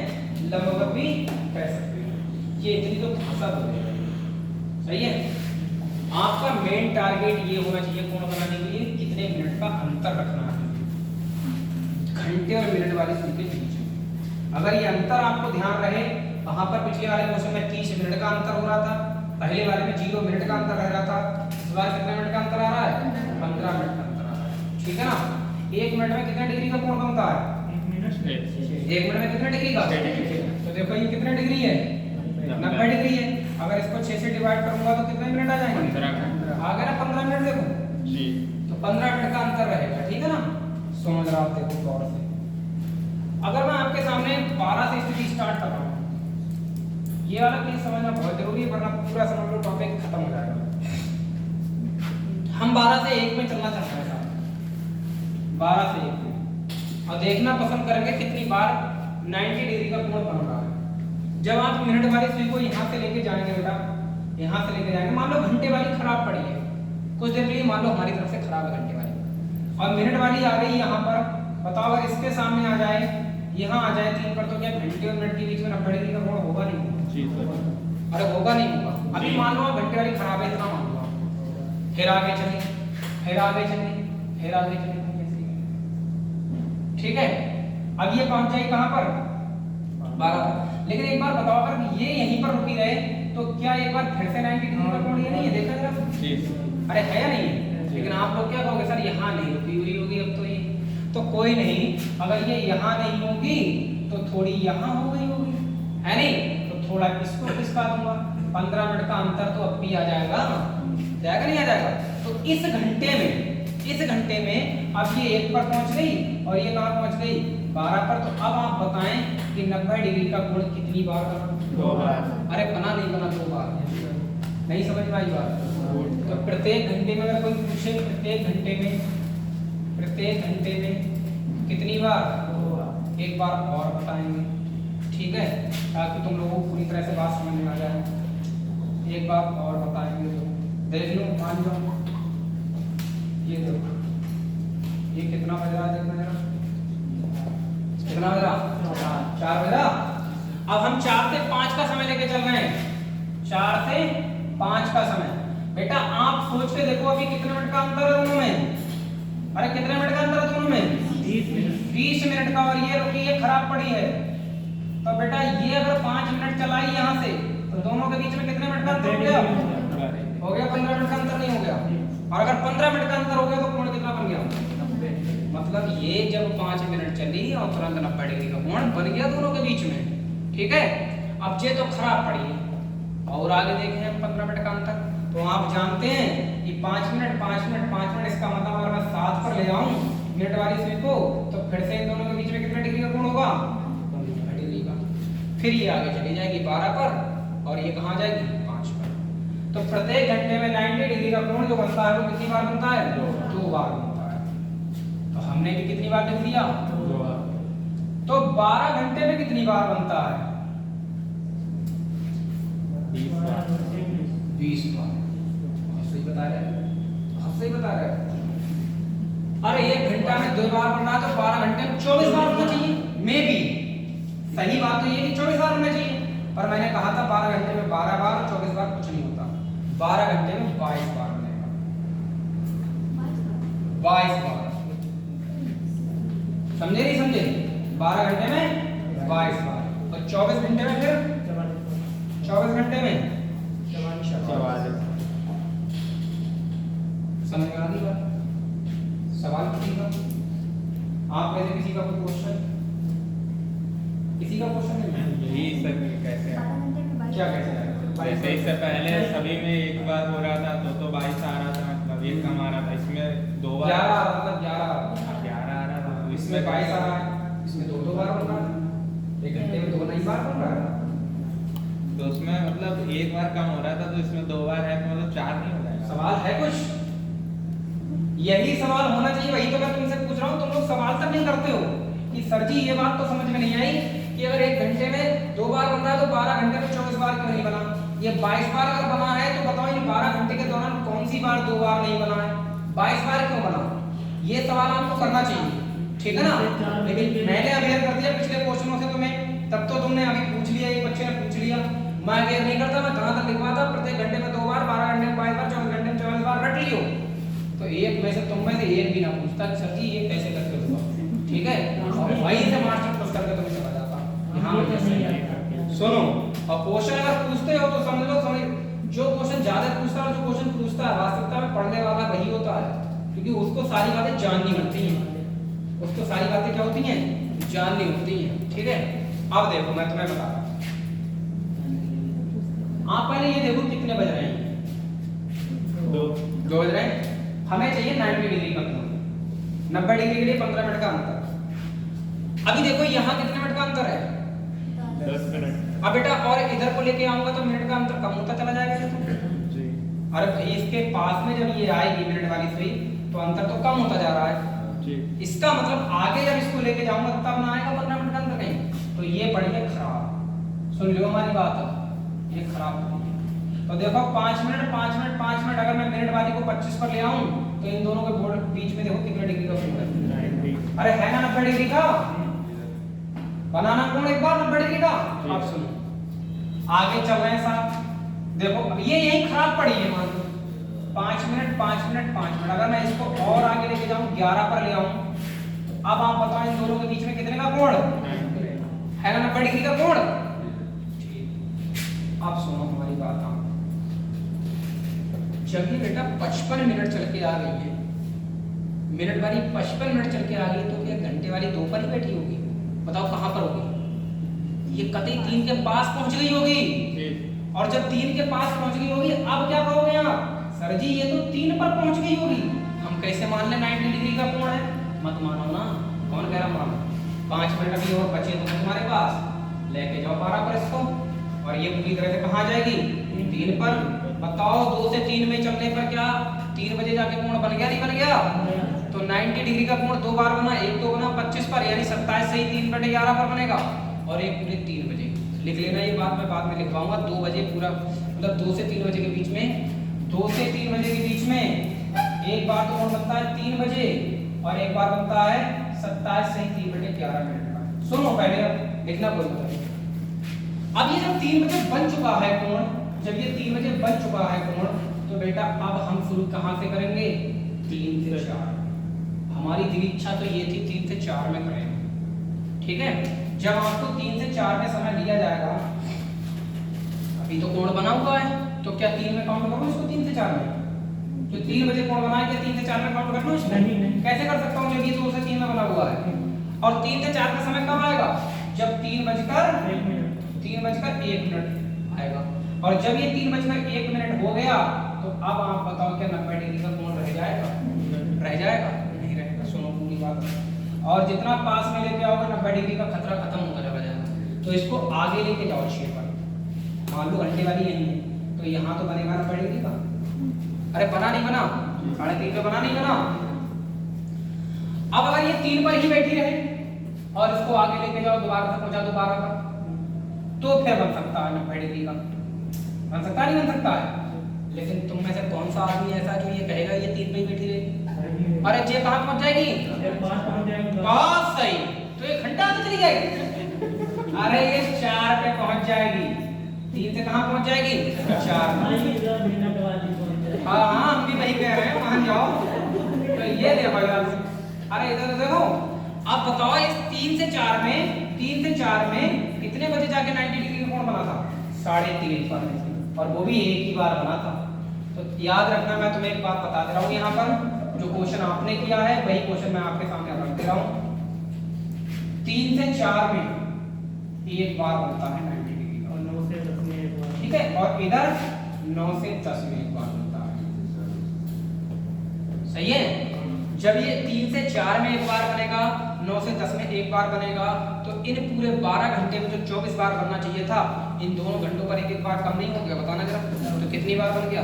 लंबवत भी कह सकते हैं। ये इतनी तो भाषा बोलेगा, सही है। आपका मेन टारगेट ये होना चाहिए कोण बनाने के लिए कितने मिनट का अंतर रखना है घंटे और मिनट वाली सुई के बीच में। अगर ये अंतर आपको ध्यान रहे, वहां पर पिछले वाले क्वेश्चन में 30 मिनट का अंतर हो रहा था, पहले वाले में 0 मिनट का अंतर रह रहा था, इस बार कितने मिनट का अंतर आ रहा है? 15 मिनट का अंतर आ रहा है, ठीक है ना। 1 मिनट में कितने डिग्री का कोण बनता है? 1 मिनट 1 मिनट में कितने डिग्री का? तो देखो ये कितने डिग्री है? 90 डिग्री है। अगर इसको 6 से डिवाइड करूंगा तो कितने मिनट आ जाएंगे? 15 आ गया ना 15 मिनट। देखो जी, तो 15 मिनट का अंतर रहेगा, ठीक है ना। समझ रहा आप, देखो गौर से। अगर मैं आपके सामने 12 से स्थिति स्टार्ट कर रहा हूं, ये वाला केस समझना बहुत जरूरी है, वरना पूरा समझ लो टॉपिक खत्म हो जाएगा। हम 12 से 1 में चलना चाहते हैं साहब, 12 से 1 में, और देखना पसंद करेंगे कितनी बार 90 डिग्री का कोण बन रहा है। जब आप मिनट वाली सुई को यहाँ से लेके जाएंगे बेटा, यहाँ से लेके जाएंगे, मान लो घंटे वाली खराब पड़ी है, कुछ देर के लिए मान लो हमारी तरफ से खराब है घंटे वाली, और मिनट वाली आ गई यहाँ पर, बताओ अगर इसके सामने आ जाए, यहाँ आ जाए 3 पर, तो क्या घंटे और मिनट के बीच में 90 डिग्री का कोण होगा नहीं होगा? जी सर। अरे होगा नहीं होगा। अभी मान लो आप घंटे वाली खराब है, इतना मान लो आप, फिर आगे चले, फिर आगे चले, फिर आगे चले, ठीक है। अब ये पहुंच जाए कहां पर? 12 पर। लेकिन एक बार बताओ अगर ये यहीं पर रुकी रहे तो क्या एक बार फिर से 90 डिग्री का कोण ये नहीं है? देखा जरा जी, अरे है या नहीं है? लेकिन आप लोग क्या कहोगे सर यहाँ नहीं रुकी हुई होगी अब तो ये, तो कोई नहीं, अगर ये यहाँ नहीं होगी तो थोड़ी यहाँ हो गई होगी, है नहीं? तो थोड़ा इसको खिसका दूंगा, 15 मिनट का अंतर तो अब भी आ जाएगा, जाएगा नहीं आ जाएगा? तो इस घंटे में अब ये 1 पर पहुंच गई और ये कहाँ पहुंच गई? 12 पर। तो अब आप बताएं कि 90 डिग्री का कोण कितनी बार बना? 2 बार। अरे बना नहीं बना? 2 बार। नहीं समझ में आई बात? तो प्रत्येक घंटे में अगर कोई पूछे प्रत्येक घंटे में कितनी बार? 1 बार और बताएंगे, ठीक है, ताकि तुम लोगों को पूरी तरह से बात समझ में आ जाए। 1 बार और बताएंगे, तो देख लो, मान जाओ, ये देखो ये कितना बज रहा है, देखना जरा, कितना बज रहा? 4 बज रहा। अब हम 4 से 5 का समय लेके चल रहे हैं, 4 से 5 का समय। बेटा आप सोच के देखो अभी कितने मिनट का अंतर है दोनों में? अरे कितने मिनट का अंतर है दोनों में? 20 मिनट का। और ये रुकी, ये खराब पड़ी है, तो बेटा ये अगर 5 मिनट चलाई यहाँ से, तो दोनों के बीच में कितने मिनट का अंतर हो गया? 15 मिनट का अंतर नहीं हो गया? और अगर 15 मिनट का अंतर हो गया तो कोण कितना बन गया? मतलब ये जब 5 मिनट चली और तुरंत 90 डिग्री का कोण बन गया दोनों के बीच में, ठीक है। अब ये तो खराब पड़ी है, और आगे देखें हम 15 मिनट का अंतर, तो आप जानते हैं कि 5 मिनट, इसका मतलब अगर मैं 7 पर ले आऊं मिनट वाली सुई को, तो फिर से इन दोनों के बीच में कितने डिग्री का कोण होगा? 90 डिग्री का। फिर ये आगे चली जाएगी 12 पर, और ये कहाँ जाएगी? 5 पर। तो प्रत्येक घंटे में 90 डिग्री का कोण जो बनता है वो कितनी बार बनता है? 2 बार बनता है। तो हमने भी कितनी बार लिख दिया? 2 बार। तो 12 घंटे में कितनी बार बनता है? 20 बार। 20 बार। सही बता रहे हैं, सही बता रहे हैं। अरे 1 घंटा में 2 बार बनना है, तो 12 घंटे में 24 बार होना चाहिए, मे बी। सही बात तो ये कि 24 बार होना चाहिए, पर मैंने कहा था 12 घंटे में 12 बार और 24 बार कुछ नहीं होता। 12 घंटे में 22 बार बनेगा, 22 बार। समझे नहीं समझे? 12 घंटे में 22 बार, और 24 घंटे में फिर 24 घंटे में 44। समझ में आ गई बात? सवाल किसी का? आप में से किसी का कोई क्वेश्चन? किसी का क्वेश्चन नहीं है? यही सब कैसे क्या कैसे आएगा? जैसे इससे पहले सभी में 1 बार हो रहा था, तो 22 आ रहा था, मतलब 1 कम आ रहा था, इसमें 2 बार 11 मतलब 11 11 आ रहा था, तो इसमें 22 आ रहा है, इसमें 2 बार बन रहा है, 1 घंटे में 2 नहीं बार बन रहा है। तो उसमें मतलब 1 बार कम हो रहा था, तो इसमें 2 बार है, तो मतलब 4 नहीं हो जाएगा। सवाल है कुछ? यही सवाल होना चाहिए, वही तो मैं तुमसे पूछ रहा हूँ। तुम लोग सवाल तक नहीं करते हो कि सर जी ये बात तो समझ में नहीं आई कि अगर 1 घंटे में 2 बार बन रहा है तो 12 घंटे में 24 बार क्यों नहीं बना? ये 22 बार अगर बना है तो बताओ इन 12 घंटे के दौरान कौन कौन सी बार 2 बार नहीं बना है, 22 बार क्यों बना? ये सवाल आपको करना चाहिए, ठीक है ना। लेकिन मैंने अवेयर कर दिया पिछले क्वेश्चनों से तुम्हें, तब तो तुमने अभी पूछ लिया, एक बच्चे ने पूछ लिया। मैं अवेयर नहीं करता, मैं कहां तक लिखवाता, प्रत्येक घंटे में 2 बार, 12 घंटे में 22 बार, 24 घंटे में 24 बार रट लियो। तो एक में से तुम में से एक भी ना पूछता कि सर जी ये कैसे करके होगा, ठीक है। और वहीं से मास्टर पूछ करके तुम्हें चला जाता। यहां पे कैसे सुनो, और क्वेश्चन अगर पूछते हो तो समझ लो, जो क्वेश्चन ज्यादा पूछता है और जो क्वेश्चन पूछता है वास्तविकता में पढ़ने वाला वही होता है, क्योंकि उसको सारी बातें जाननी होती हैं, उसको सारी बातें क्या होती हैं, जाननी होती हैं, ठीक है। अब देखो मैं तुम्हें बता रहा हूं, आप पहले ये देखो कितने बज रहे हैं, 2 बज रहे हैं। हमें चाहिए 90 डिग्री का कोण, 90 डिग्री के लिए 15 मिनट का अंतर। अभी देखो यहाँ कितने मिनट का अंतर है, 10 मिनट। अब बेटा और इधर को लेके आऊंगा तो मिनट का अंतर कम होता चला जाएगा जी। अरे भाई इसके पास में जब ये आएगी मिनट वाली सुई तो अंतर तो कम होता जा रहा है जी। इसका मतलब आगे जब इसको लेके जाऊंगा तब ना आएगा 15 मिनट का अंतर नहीं, तो ये पड़ी है खराब। सुन लो हमारी बात, ये खराब पड़ी है। तो देखो 5 मिनट अगर मैं मिनट वाली को 25 पर ले आऊं तो इन दोनों के बोर्ड बीच में देखो कितने डिग्री का कोण है, 90। अरे है ना 90 डिग्री का, बनाना कोण एक बार 90 डिग्री का। अब सुनो आगे चल रहे हैं साहब, देखो अब ये यही खराब पड़ी है, मान लो 5 मिनट। अगर मैं इसको और आगे लेके जाऊं 11 पर ले आऊं, अब आप बताओ इन दोनों के बीच में कितने का कोण है ना, 90 डिग्री का कोण। अब सुनो हमारी बात, आप जब ये बेटा 55 मिनट चल के आ गई है, मिनट वाली 55 मिनट चल के आ गई, तो क्या घंटे वाली 2 पर ही बैठी होगी? बताओ कहां पर होगी? ये कतई 3 के पास पहुंच गई होगी, और जब 3 के पास पहुंच गई होगी अब क्या कहोगे आप, सर जी ये तो 3 पर पहुंच गई होगी, हम कैसे मान ले 90 डिग्री का कोण है? मत मानो ना, कौन कह रहा मानो? 5 मिनट अभी और बचे तो तुम्हारे पास, लेके जाओ 12 पर इसको, और ये पूरी तरह से कहां जाएगी, 3 पर। बताओ 2 से 3 में चलने पर क्या 3 बजे जाके कोण बन गया, नहीं बन गया? तो 90 डिग्री का कोण 2 बार बना, एक तो बना 25 पर, यानी 27 से ही 3/11 पर बनेगा, और एक पूरे 3 बजे। लिख लेना ये बात, मैं बाद में लिखवाऊंगा। 2 बजे पूरा मतलब 2 से 3 बजे के बीच में, 2 से 3 बजे के बीच में एक बार तो कोण बनता है 3 बजे, और एक बार बनता है 27 से ही 3/11 का। सुनो पहले अब लिखना बोल रहा है। अब ये जब 3 बजे बन चुका है कोण, जब ये 3 बजे बन चुका है कोण, तो बेटा अब हम शुरू कहां से करेंगे, 3 से 4। हमारी दिली इच्छा तो ये थी 3 से 4 में करेंगे, ठीक है। जब आपको 3 से 4 में समय लिया जाएगा, अभी तो कोण बना हुआ है, तो क्या 3 में काउंट करूं इसको, 3 से 4 में? जो 3 बजे कोण बना है क्या 3 से 4 में काउंट कर लूं इसको? नहीं। कैसे कर सकता हूं जब ये 2 से 3 में बना हुआ है? और 3 से 4 का समय कब आएगा, जब 3:01 आएगा। और जब ये 3:01 हो गया, तो अब आप बताओ क्या 90 डिग्री का कोण रह जाएगा? रह जाएगा? नहीं रहेगा। सुनो पूरी बात, और जितना पास में लेके आओगे 90 डिग्री का खतरा खत्म होता चला जाएगा। तो इसको आगे लेके जाओ 6 पर, मान लो घंटे वाली यही है, तो यहाँ तो बनेगा 90 डिग्री का। अरे बना नहीं बना, 3.5 पे बना नहीं बना। अब अगर ये 3 पर ही बैठी रहे और इसको आगे लेके जाओ, दोबारा तक पहुंचा दो 12 पर, तो फिर बन सकता है 90 डिग्री का। बन सकता है, नहीं बन सकता है? लेकिन तुम में से कौन सा आदमी ऐसा जो ये कहेगा ये 3 पे ही बैठी रहेगी? अरे जे कहां पहुंच जाएगी, बहुत सही, तो 1 घंटा तो चली जाएगी। अरे ये 4 पे पहुंच जाएगी, 3 से कहां पहुंच जाएगी, 4। हाँ हम भी वही कह रहे हैं, वहां जाओ। तो ये देखो यार, अरे इधर देखो। अब बताओ इस 3 से 4 में कितने बजे जाके 90 डिग्री का कोण बना था, 3:30 पर, और वो भी एक ही बार बना था। तो याद रखना, मैं तुम्हें एक बात बता दे रहा हूँ, यहाँ पर जो क्वेश्चन आपने किया है वही क्वेश्चन मैं आपके सामने रख दे रहा हूँ। 3 से 4 में एक बार बनता है 90 डिग्री का, और 9 से 10 में एक बार, ठीक है। और इधर 9 से 10 में एक बार बनता है, सही है। जब ये 3 से 4 में एक बार बनेगा, 9 से 10 में एक बार बनेगा, तो इन पूरे 12 घंटे में जो 24 बार बनना चाहिए था, इन दोनों घंटों पर एक बार कम नहीं हो गया? बताना जरा, तो कितनी बार बन गया?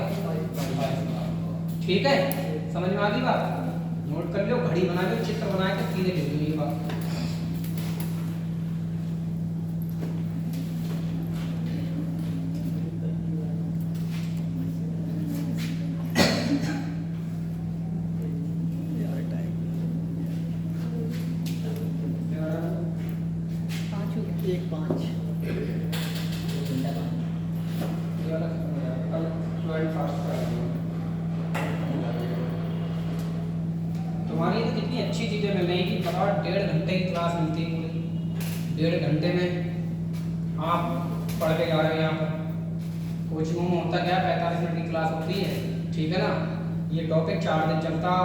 22 बार। ठीक है, समझ में आ गई बात? नोट कर लो, घड़ी बना लो, चित्र बना के सीधे लिख लो ये बात। ये वाला खत्म हो जाएगा, कल 12 फास्ट कर दूँगा। तुम्हारी तो कितनी अच्छी चीज़ें मिल रही कि बताओ 1.5 घंटे की क्लास मिलती है पूरी, 1.5 घंटे में आप पढ़ के जा रहे हैं यहाँ पर। कोचिंग में होता क्या है 45 मिनट की क्लास होती है, ठीक है ना। ये टॉपिक 4 दिन चलता,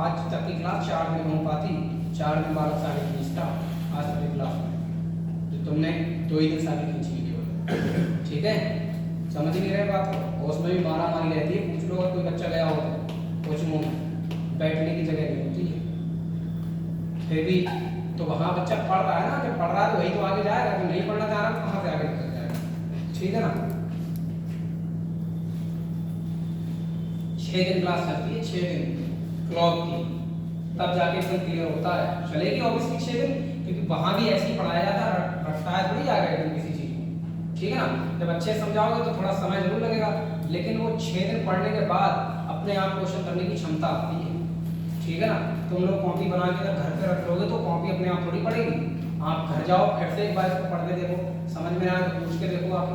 आज तक की क्लास 4 दिन में हो पाती, 4 दिन बाद सारी खींचता आज तक की क्लास में, तो तुमने 2 ही दिन सारी खींची केवल, ठीक है। समझ नहीं रहे बात को, उसमें भी मारा मारी रहती है। पूछ लो अगर कोई बच्चा गया हो कोचिंग में, बैठने की जगह नहीं होती है, फिर भी तो वहाँ बच्चा पढ़ रहा है ना, जब पढ़ रहा है तो वही तो आगे जाएगा, जो नहीं पढ़ना चाह रहा तो कहाँ से आगे निकल जाएगा, ठीक है ना। 6 दिन क्लास चलती है, 6 दिन क्लॉक की, तब जाके एकदम क्लियर होता है। चलेगी ऑब्वियसली 6 दिन, क्योंकि वहाँ भी ऐसे ही पढ़ाया जाता है, रटता है थोड़ी आ गया किसी चीज़ को, ठीक है ना। जब अच्छे समझाओगे तो थोड़ा समय जरूर लगेगा, लेकिन वो 6 दिन पढ़ने के बाद अपने आप क्वेश्चन करने की क्षमता आती है, ठीक है ना। तुम लोग कॉपी बना के अगर घर पे रख लोगे तो कॉपी अपने आप थोड़ी पढ़ेगी। आप घर जाओ फिर से एक बार इसको पढ़ के देखो, समझ में आए तो पूछ के देखो आप,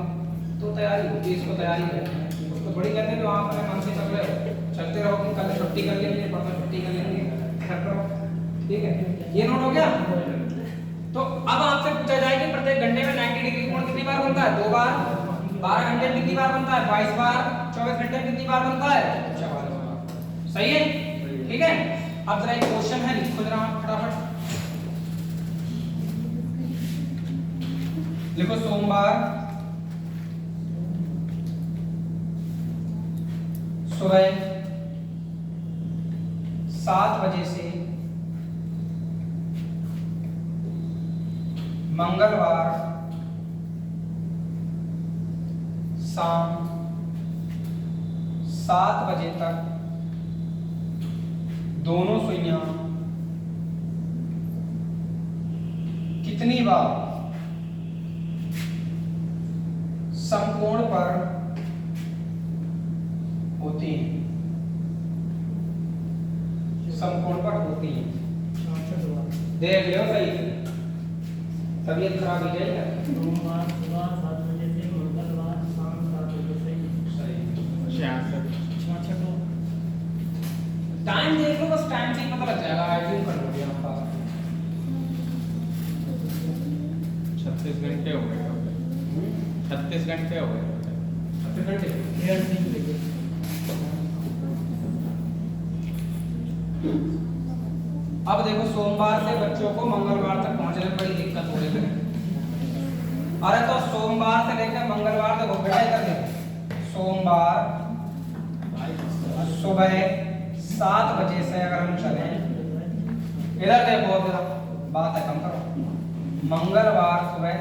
तो तैयारी होती है, इसको तैयारी कहते हैं। उसको थोड़ी कहते हैं जो आप अपने मन से चल रहे हो, चलते रहो कि कल छुट्टी कर लेंगे, परसों छुट्टी कर लेंगे, घर रहो, ठीक है। ये नोट हो गया। तो अब आपसे पूछा जाए कि प्रत्येक घंटे में 90 डिग्री कोण कितनी बार बनता है? 2 बार। 12 घंटे में कितनी बार बनता है? 22 बार। 24 घंटे में कितनी बार बनता है? 44 बार। सही है, ठीक है। अब जरा एक क्वेश्चन है, लिखो जरा फटाफट। लिखो सोमवार सुबह 7 बजे से मंगलवार शाम 7 बजे तक दोनों सुइयां कितनी बार समकोण पर होती हैं? समकोण पर होती हैं। देख लो सही से, तबीयत खराब हो जाएगी। सोमवार सुबह 7 बजे से मंगलवार शाम 7 बजे से। सही। 66 टाइम देख लो, बस टाइम से ही पता लग जाएगा। आइडिया कर लो यहाँ पास 36 घंटे हो गए, 36 घंटे हो गए। 36 घंटे। 1.5 दिन लगे। अब देखो सोमवार से बच्चों को मंगलवार तक पहुंचने में बड़ी दिक्कत हो रही है। अरे तो सोमवार से लेकर मंगलवार तक बेटा इधर देखो, सोमवार सुबह 7 बजे से अगर हम चले, इधर देखो, जरा बात है कम करो। मंगलवार सुबह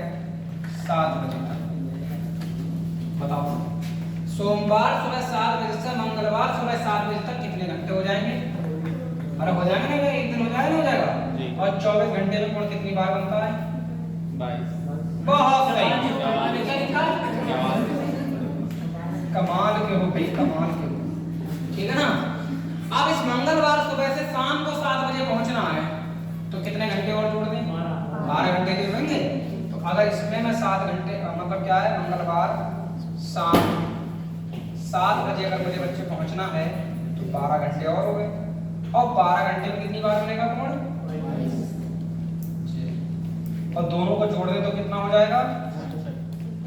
7 बजे तक बताओ, सोमवार सुबह 7 बजे से मंगलवार सुबह 7 बजे तक कितने घंटे हो जाएंगे? अरे हो जाएगा ना, एक दिन हो जाएगा, हो जाएगा। और 24 घंटे में कोण कितनी बार बनता है? 22। बहुत सही, कमाल के हो भाई, कमाल के हो, ठीक है ना। अब इस मंगलवार सुबह से शाम को 7 बजे पहुंचना है, तो कितने घंटे और जोड़ दें? 12 घंटे जोड़ेंगे। तो अगर इसमें मैं 7 घंटे, मतलब क्या है, मंगलवार शाम 7 बजे अगर मुझे बच्चे पहुंचना है तो 12 घंटे और हो गए। और 12 घंटे में कितनी बार बनेगा कोण? और दोनों को जोड़ दे तो कितना हो जाएगा?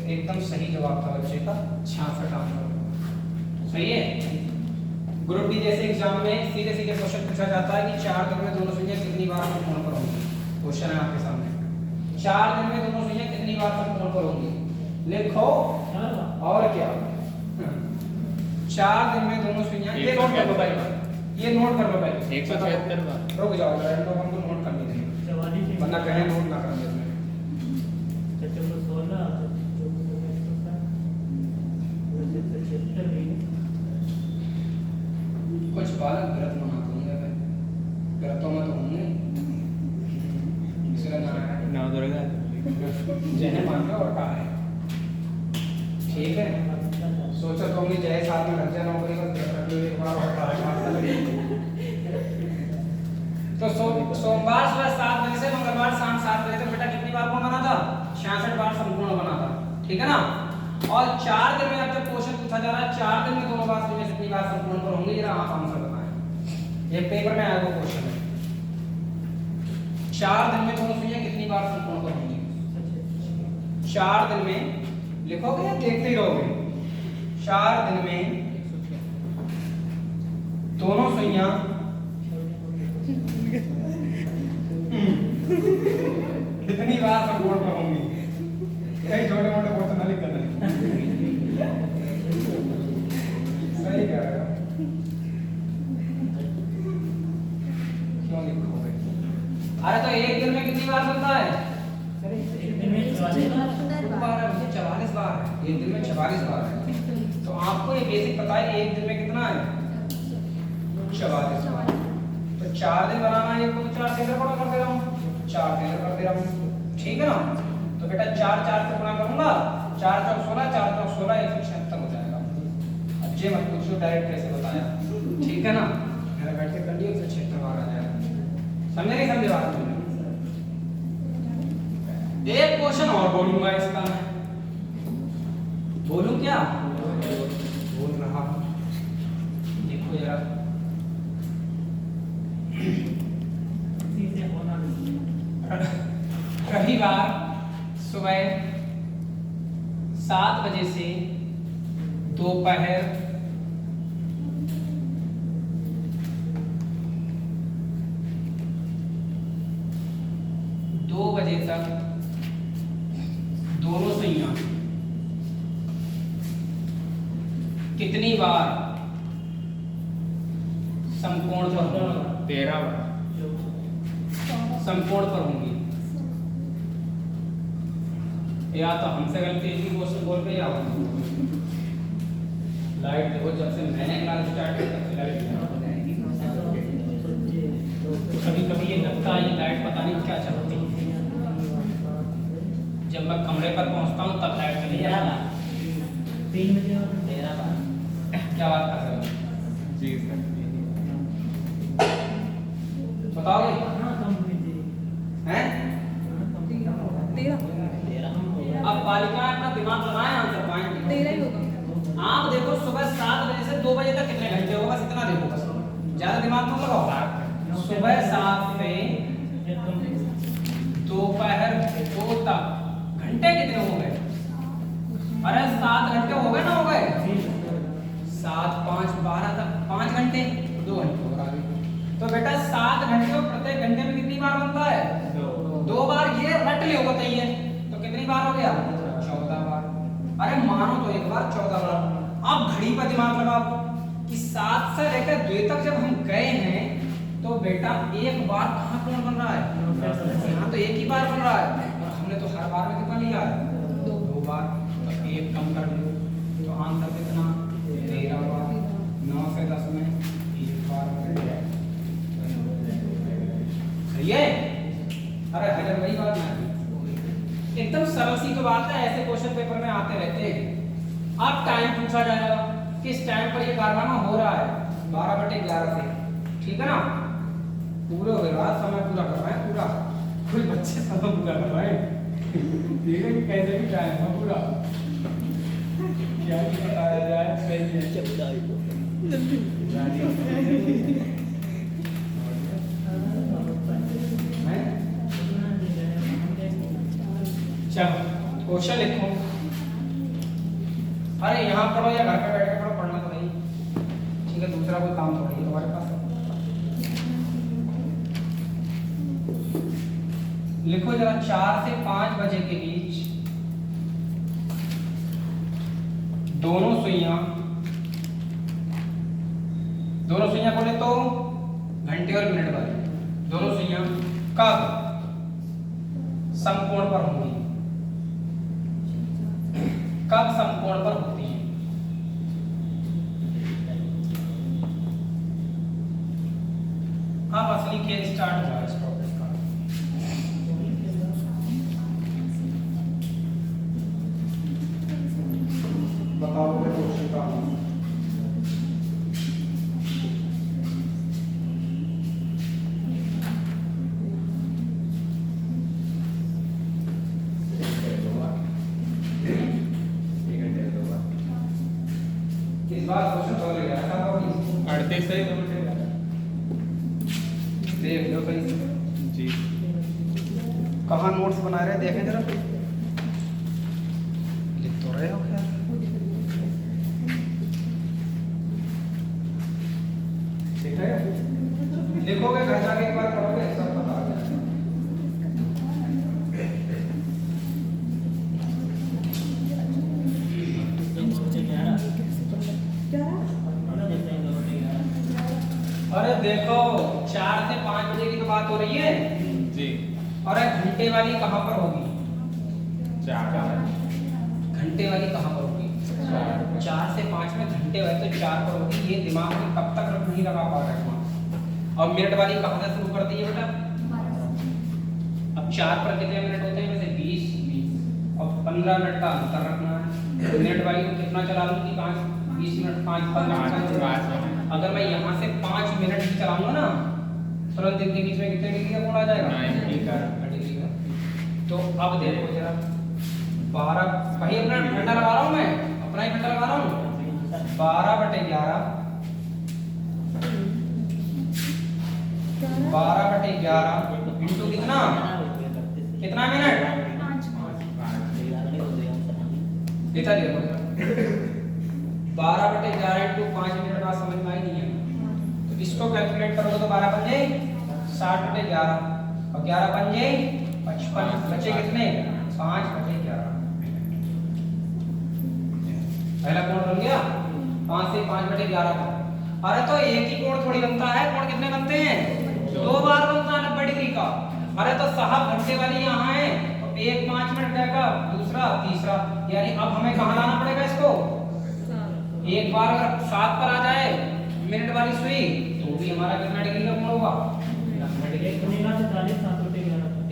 एकदम सही जवाब था बच्चे का, 66 आंसर। सही है। ग्रुप डी जैसे एग्जाम में सीधे सीधे क्वेश्चन पूछा जाता है कि 4 दिन में दोनों सुइयां कितनी बार समकोण पर होंगी। क्वेश्चन है आपके सामने, 4 दिन में दोनों सुइयां कितनी बार समकोण पर होंगी? लिखो। और क्या, 4 दिन में दोनों सुइयां, ये नोट कर लो भाई, ये नोट कर लो भाई। 176 बार। रुक जाओ जरा, इन लोगों को नोट करनी चाहिए, वरना कहीं नोट ना कर दें। कुछ बालक व्रत मनाते होंगे भाई, व्रतों में तो होंगे, इसलिए ना है नवदुर्गा जय मान लो और कहा है, ठीक है। सोचो तो होंगे जय साल में लग जाए नौकरी, बस एक बार और तो सोमवार सुबह 7 बजे से मंगलवार शाम 7 बजे तक बेटा कितनी बार कोण बना था? 66 बार समकोण बना था, ठीक है ना। और 4 दिन में अब जब क्वेश्चन पूछा जा रहा है 4 दिन में दोनों बार में से कितनी बार संपूर्ण पर होंगे, जरा आप आंसर बताएं। ये पेपर में आया हुआ क्वेश्चन है, 4 दिन में दोनों सुइयां कितनी बार संपूर्ण पर होंगी। 4 दिन में लिखोगे या देखते ही रहोगे? 4 दिन में दोनों सुइयां कितनी बार संपूर्ण पर होंगी। कई छोटे मोटे क्वेश्चन ना लिख करना सही कह रहे हो, क्यों लिखोगे? अरे तो एक दिन में कितनी बार बनता है? एक दिन में 44 बार। 44 बार है, एक दिन में 46 बार है। तो आपको ये बेसिक पता है एक दिन में कितना है? 44 बार। तो 4 दिन बनाना है, तो 4 से गुणा कर दे रहा हूँ, 4 से कर दे रहा हूँ, ठीक है ना। तो बेटा 4 से गुणा करूंगा, 4 चौक 16, 4 चौक 16, 176 हो जाएगा। अब ये मत पूछो डायरेक्ट कैसे बताया, ठीक है ना। घर बैठ के कर लियो, 176 बार आ जाएगा। समझे नहीं समझे बात? एक क्वेश्चन और बोलूंगा इसका मैं, बोलूं क्या? बोल रहा हूं, देखो जरा। चीजें होना नहीं। रविवार सुबह 7 बजे से दोपहर 2 बजे तक दोनों सुइयां कितनी बार समकोण पर होंगी? 13 बार समकोण पर होंगी। या तो हमसे गलती है क्वेश्चन बोल के, या लाइट देखो जब से मैंने क्लास स्टार्ट की तब से लाइट कभी कभी ये लगता है ये लाइट पता नहीं क्या चलती है, जब मैं कमरे पर पहुंचता हूँ तब लाइट चली जाती है। 3 बजे और 13 बार। क्या बात कर रहे हो? जी सर। बताओगे? हाँ कम कीजिए। हैं? अब बालिकाएं अपना दिमाग लगाएं, आंसर पाएंगे। 13 ही होगा। आप देखो सुबह 7 बजे से 2 बजे तक कितने घंटे होगा, बस इतना देखो, बस ज्यादा दिमाग मत लगाओ। सुबह 7 से दोपहर 2 तक घंटे कितने हो गए? अरे 7 घंटे हो गए ना, हो गए 7 5 12 तक 5 घंटे, 2 घंटे और आगे। तो बेटा 7 घंटे प्रत्येक घंटे में कितनी बार बनता है? 2 बार। ये रट लियो बताइए, तो कितनी बार हो गया? 14 बार। अरे मानो तो एक बार 14 बार। अब घड़ी पर दिमाग लगाओ कि 7 से लेकर 2 तक जब हम गए हैं तो बेटा एक बार कहाँ कोण बन रहा है? यहाँ तो एक ही बार बन रहा है, और हमने तो हर बार में कितना लिया है? 2 बार। तो एक कम कर लो, तो आंसर कितना? 13 बार। 9 से 10 में 1 बार सही है। अरे हजर वही बात ना, एकदम सरल सी तो बात है, ऐसे क्वेश्चन पेपर में आते रहते हैं। अब टाइम पूछा जाएगा, किस टाइम पर ये कारनामा हो रहा है? 12/11 से, ठीक है ना। पूरे हो गए, समय पूरा कर रहे हैं, पूरा कोई बच्चे समय पूरा कर रहे हैं। ठीक है कि कैसे भी टाइम है पूरा, क्या ही बताया जाए, सही है। चलो क्वेश्चन लिखो। अरे यहाँ पढ़ो या घर पे बैठ के पढ़ो, पढ़ना तो नहीं, ठीक है। दूसरा कोई काम थोड़ी है तुम्हारे पास। लिखो जरा, 4 से 5 बजे के बीच दोनों सुइयां बोले तो घंटे और मिनट वाले, दोनों सुइयां कब समकोण पर होंगी? कब समकोण पर होती है? अब असली खेल स्टार्ट हुआ इस टॉपिक का। बताओ क्वेश्चन का इस बार क्वेश्चन बदल गया था तो 38 से ही तो उठेगा। देख लो कहीं जी कहाँ नोट्स बना रहे देखें जरा लिख तो रहे हो क्या ठीक है लिखोगे घर जाके एक बार पढ़ोगे सब पता आ जाएगा अरे देखो 4 से 5 बजे की तो बात हो रही है जी। और घंटे वाली कहाँ पर होगी 4 घंटे वाली कहाँ पर होगी 4 से 5 में घंटे वाली तो 4 पर होगी ये दिमाग में कब तक नहीं लगा पा रहा है और मिनट वाली कहाँ से शुरू करती है बेटा अब 4 पर कितने मिनट होते हैं वैसे 20 और 15 मिनट का अंतर रखना है मिनट वाली को कितना चला लूंगी 20 मिनट 5 अगर मैं यहाँ से 5 मिनट ही चलाऊंगा ना तुरंत इनके बीच में कितने डिग्री का कोण आ जाएगा 90 डिग्री का तो अब देखो जरा 12 भाई अपना घंटा लगा रहा हूँ मैं अपना ही घंटा लगा रहा हूँ 12/11 इंटू कितना कितना मिनट देता दिया 12/11 इंटू 5 मिनट बाद समझ में आई नहीं है तो इसको कैलकुलेट करोगे तो 12 पंजे 60/11 और 11 पंजे 55 बचे कितने 5/11 पहला कोण बन गया 5 से 5/11 का अरे तो एक ही कोण थोड़ी बनता है कोण कितने बनते हैं 2 बार बनता है 90 डिग्री का अरे तो साहब घंटे वाली यहाँ है एक 5 मिनट का दूसरा तीसरा यानी अब हमें कहाँ लाना पड़ेगा इसको एक बार अगर 7 पर आ जाए मिनट वाली सुई तो भी हमारा कितना डिग्री का कोण होगा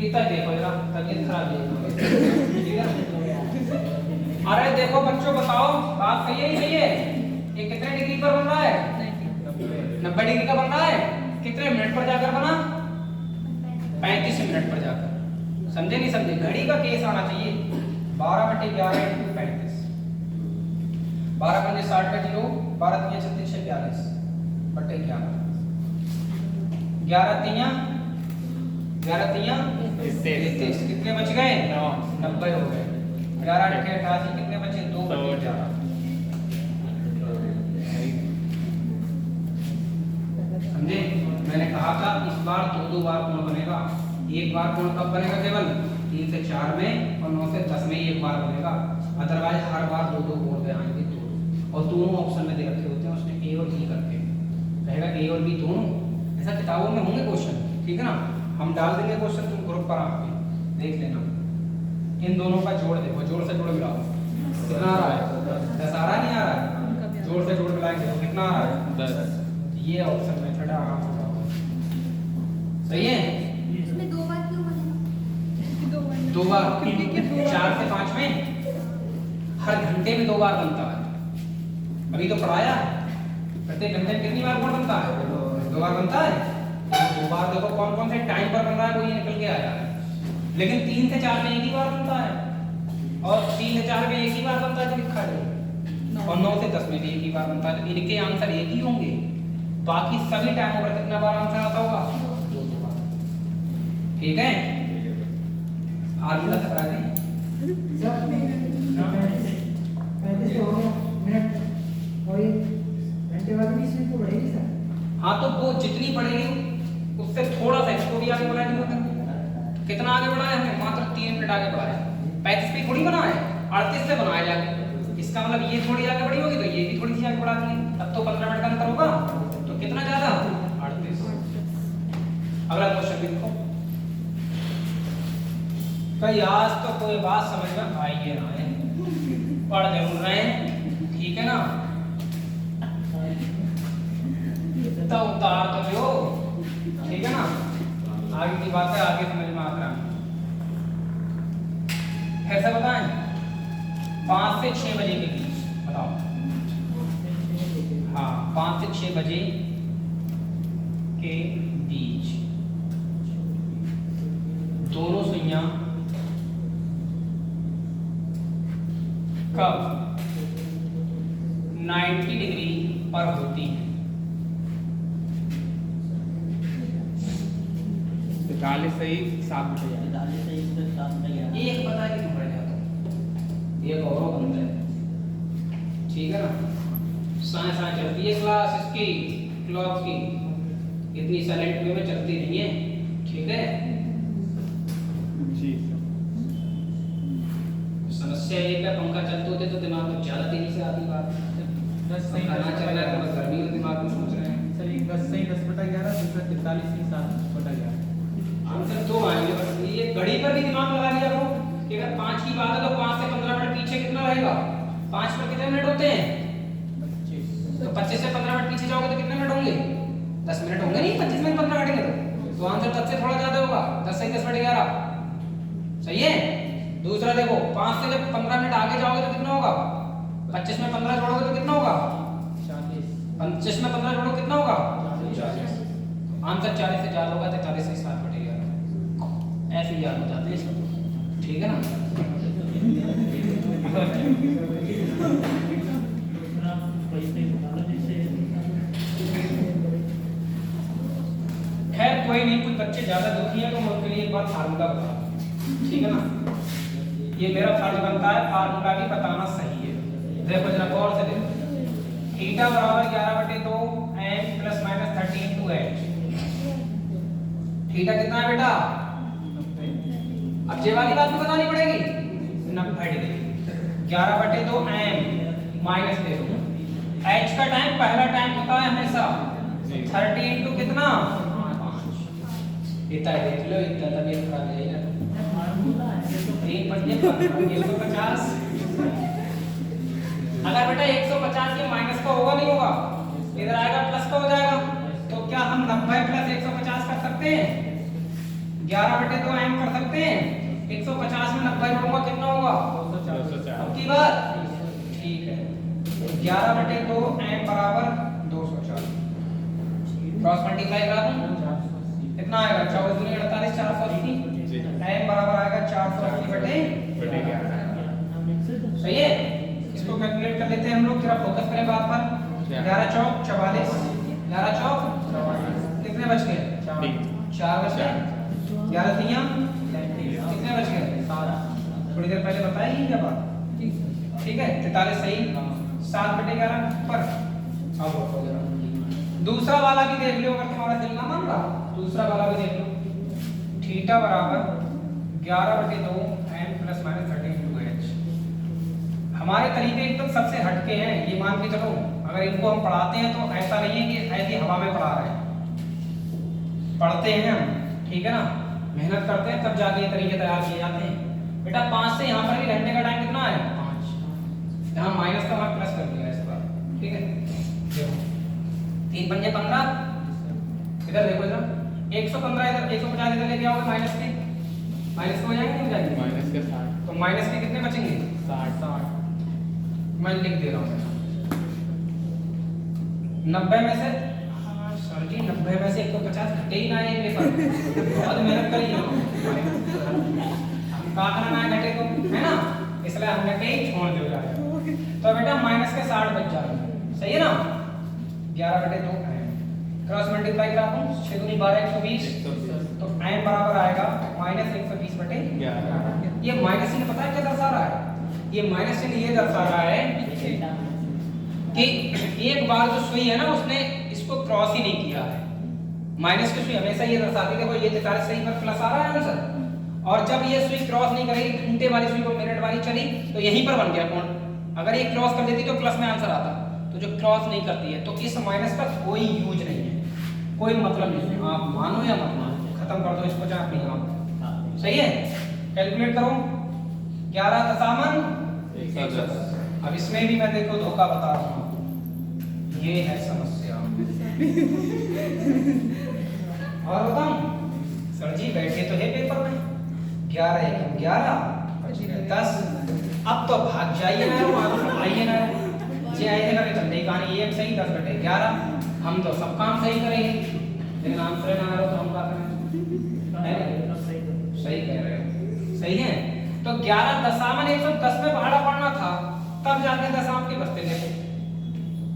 इतना देखो जरा तबीयत खराब है अरे देखो बच्चों बताओ बात सही है नहीं है ये कितने डिग्री पर बन रहा है 90 डिग्री का बन रहा है कितने मिनट पर जाकर बना 35 मिनट पर जाकर समझे नहीं समझे घड़ी का केस आना चाहिए 12/11 इंटू 35 12 पंजे 60 का 0 12 तिया 36 46 बटे 11 तिया 33 कितने बच गए 90 हो गए 11 अठे 88 कितने बचे 2/11 समझे मैंने कहा था इस बार दो बार कोण बनेगा एक बार कोण कब बनेगा केवल 3 से 4 में और 9 से 10 में ही एक बार बनेगा अदरवाइज हर बार दो कोण पे आएंगे और दोनों ऑप्शन में दे रखे होते हैं उसने ए और बी करके कहेगा ए और बी दोनों ऐसा किताबों में होंगे क्वेश्चन ठीक है ना हम डाल देंगे क्वेश्चन तुम ग्रुप पर आपके देख लेना इन दोनों का जोड़ देखो जोड़ से जोड़ मिलाओ कितना आ रहा है 10 आ रहा नहीं आ रहा है जोड़ से जोड़ मिलाएंगे तो कितना आ रहा है 10 ये ऑप्शन मेथड आराम से जाओ सही है इसमें 2 बार क्यों बनेगा 2 बार 4 से 5 में हर घंटे में 2 बार बनता है अभी तो पढ़ाया प्रत्येक घंटे में कितनी बार कोण बनता है 2 बार बनता है 2 बार देखो कौन कौन से टाइम पर बन रहा है वो ये निकल के आया है लेकिन 3 से 4 में एक ही बार बनता है और 3 से 4 में एक ही बार बनता है जो लिखा है और 9 से 10 में भी एक ही बार बनता है तो इनके आंसर एक ही होंगे बाकी सभी टाइमों पर कितना बार आंसर आता होगा 2 बार ठीक है आर्मी तक करा दें हाँ तो वो जितनी बढ़ेगी उससे थोड़ा सा इसको भी आगे बढ़ा नहीं कितना आगे बढ़ाया हमने मात्र 3 मिनट आगे बढ़ाया 35 पे थोड़ी बना है 38 से बनाया जाके इसका मतलब ये थोड़ी आगे बढ़ी होगी तो ये भी थोड़ी सी आगे बढ़ा दी तब तो 15 मिनट का अंतर होगा तो कितना ज्यादा 38 अगला क्वेश्चन देखो कई आज तो कोई बात समझ में आई है ना है पढ़ जरूर रहे हैं ठीक है ना तो उतार तो जो ठीक है ना आगे की बात है आगे समझ में आता है कैसे बताएं 5 से 6 बजे के बीच बताओ हाँ 5 से 6 बजे के बीच दोनों सुइयां कब 90 डिग्री पर होती है। 40 सही 7 बटे 11। 40 से इसके साथ में गया। एक बता के तुम रह जाते हो, एक और बन जाए, ठीक है ना। साए साए चलती है क्लास इसकी, क्लॉक की, इतनी साइलेंट वे में चलती नहीं है, ठीक है। जी समस्या ये है, पंखा चलते होते तो दिमाग में ज्यादा तेजी से आती बात, सर। पंखा ना चल रहा है तो बस गर्मी में दिमाग में सोच रहे हैं। सर एक 10 सही 10 बटा 11, दूसरा 43 सही 7 बटा 11। आंसर दो आएंगे, बस ये घड़ी पर भी दिमाग लगा लिया करो कि अगर 5 की बात है तो 5 से 15 मिनट पीछे कितना रहेगा, 5 पर कितने मिनट होते हैं, तो 25 से 15 मिनट पीछे जाओगे तो कितने मिनट होंगे, 10 मिनट होंगे नहीं, 25 मिनट 15 मिनट तो आंसर 10 से थोड़ा ज्यादा होगा, 10 से 10 बटे 11 सही है। दूसरा देखो 5 से जब 15 मिनट आगे जाओगे तो कितना होगा, 25 में 15 जोड़ोगे तो कितना होगा 40। 25 में 15 जोड़ो कितना होगा 40। आंसर 40 से ज्यादा होगा, 43 से 7 बटे 11 ऐसे ही याद हो जाते हैं सब, ठीक है ना। दूसरा पैसे निकालो जिससे खैर कोई नहीं, कुछ बच्चे ज्यादा दुखी हैं तो मैं उनके लिए एक बार फार्मूला बता, ठीक है ना। ये मेरा फर्ज बनता है फार्मूला भी बताना सही है। देखो जरा गौर से देखो, थीटा बराबर 11/2 n plus minus 30 into h। Theta कितना है बेटा, अब ये वाली बात भी बतानी पड़ेगी, 90 डिग्री। 11/2 n माइनस दे दो, h का टाइम पहला टाइम होता है हमेशा 30 into कितना 5। इतना देख लो, इतना तबीयत खराब है ना, फार्मूला है तो 150। अगर बेटा 150 के माइनस का होगा नहीं होगा, इधर आएगा प्लस का हो जाएगा, तो क्या हम 90 प्लस 150 कर सकते हैं, 11/2 m कर सकते हैं। 150 में 90 जोड़ूंगा कितना होगा 204। अब की बात ठीक है, 11/2 m बराबर 204, क्रॉस मल्टीप्लाई करा दूं कितना आएगा, 24 दूनी 48, 480। m बराबर आएगा 480/11। सही है, इसको कैलकुलेट कर लेते हैं हम लोग, जरा फोकस करें बात पर। 11 चौक 44, 11 चौक कितने बच गए, 4 बच गए, 11 तियां कितने बच गए, 7। थोड़ी देर पहले बताई ही क्या बात, ठीक है। 43 सही, 7/11 पर। अब देखो जरा दूसरा वाला भी देख लो, अगर तुम्हारा दिल ना मान रहा दूसरा वाला भी देख लो। थीटा बराबर 11/2 n plus minus 30 into h। हमारे तरीके एकदम सबसे हटके हैं, ये मान के चलो। अगर इनको हम पढ़ाते हैं तो ऐसा नहीं है कि ऐसी हवा में पढ़ा रहे हैं, पढ़ते हैं हम, ठीक है ना, मेहनत करते हैं तब जाके ये तरीके तैयार किए जाते हैं। बेटा 5 से यहाँ पर भी घंटे का टाइम कितना है 5, यहाँ माइनस का भाग प्लस कर दिया इस बार, ठीक है। देखो 3 पंजे 15, इधर देखो इधर 115, इधर 150 इधर लेके आओगे माइनस के, माइनस हो जाएंगे, नहीं हो जाएंगे, माइनस के 60। तो माइनस के कितने बचेंगे 60। मैं लिख दे रहा हूँ 90 में से, हाँ सर जी 90 में से 150 घटे ही ना ये पेपर, बहुत मेहनत करी काटना ना घटे तो, है ना, इसलिए हमने कहीं छोड़ दिया जाए। तो बेटा माइनस के 60 बच जाएंगे, सही है ना। 11/2 क्रॉस मल्टीप्लाई करा दूं, 6 दूनी 12, 120, तो n बराबर आएगा माइनस 120/11। ये माइनस चिन्ह पता है क्या दर्शा रहा है, ये माइनस चिन्ह ये दर्शा रहा है कि एक बार जो सुई है ना उसने इसको क्रॉस ही नहीं किया है। माइनस की सुई हमेशा ये दर्शाती है, देखो ये 43 सही पर प्लस आ रहा है आंसर, और जब ये सुई क्रॉस नहीं करेगी, घंटे वाली सुई को मिनट वाली चली तो यहीं पर बन गया कोण। अगर ये क्रॉस कर देती तो प्लस में आंसर आता, तो जो क्रॉस नहीं करती है तो इस माइनस का कोई यूज नहीं है, कोई मतलब नहीं है। आप मानो या मत मानो, खत्म कर दो इसको चाहे अपनी आप, सही है। कैलकुलेट करो 11 दशामन 110। अब इसमें भी मैं देखो धोखा बता रहा हूँ, ये है समस्या। और बताऊं सर जी बैठे तो है पेपर में, 11 1 11 10, अब तो भाग जाइए ना, आइए ना जी, आए थे कभी चंदे कहानी 1 सही 10/11, हम तो सब काम सही करेंगे, लेकिन आंसर ना आ रहा तो हम क्या करें, सही कह रहे हो, सही है। तो 11 दशामन 110 में भाड़ा पड़ना था, तब जाके दशांश के बचते थे,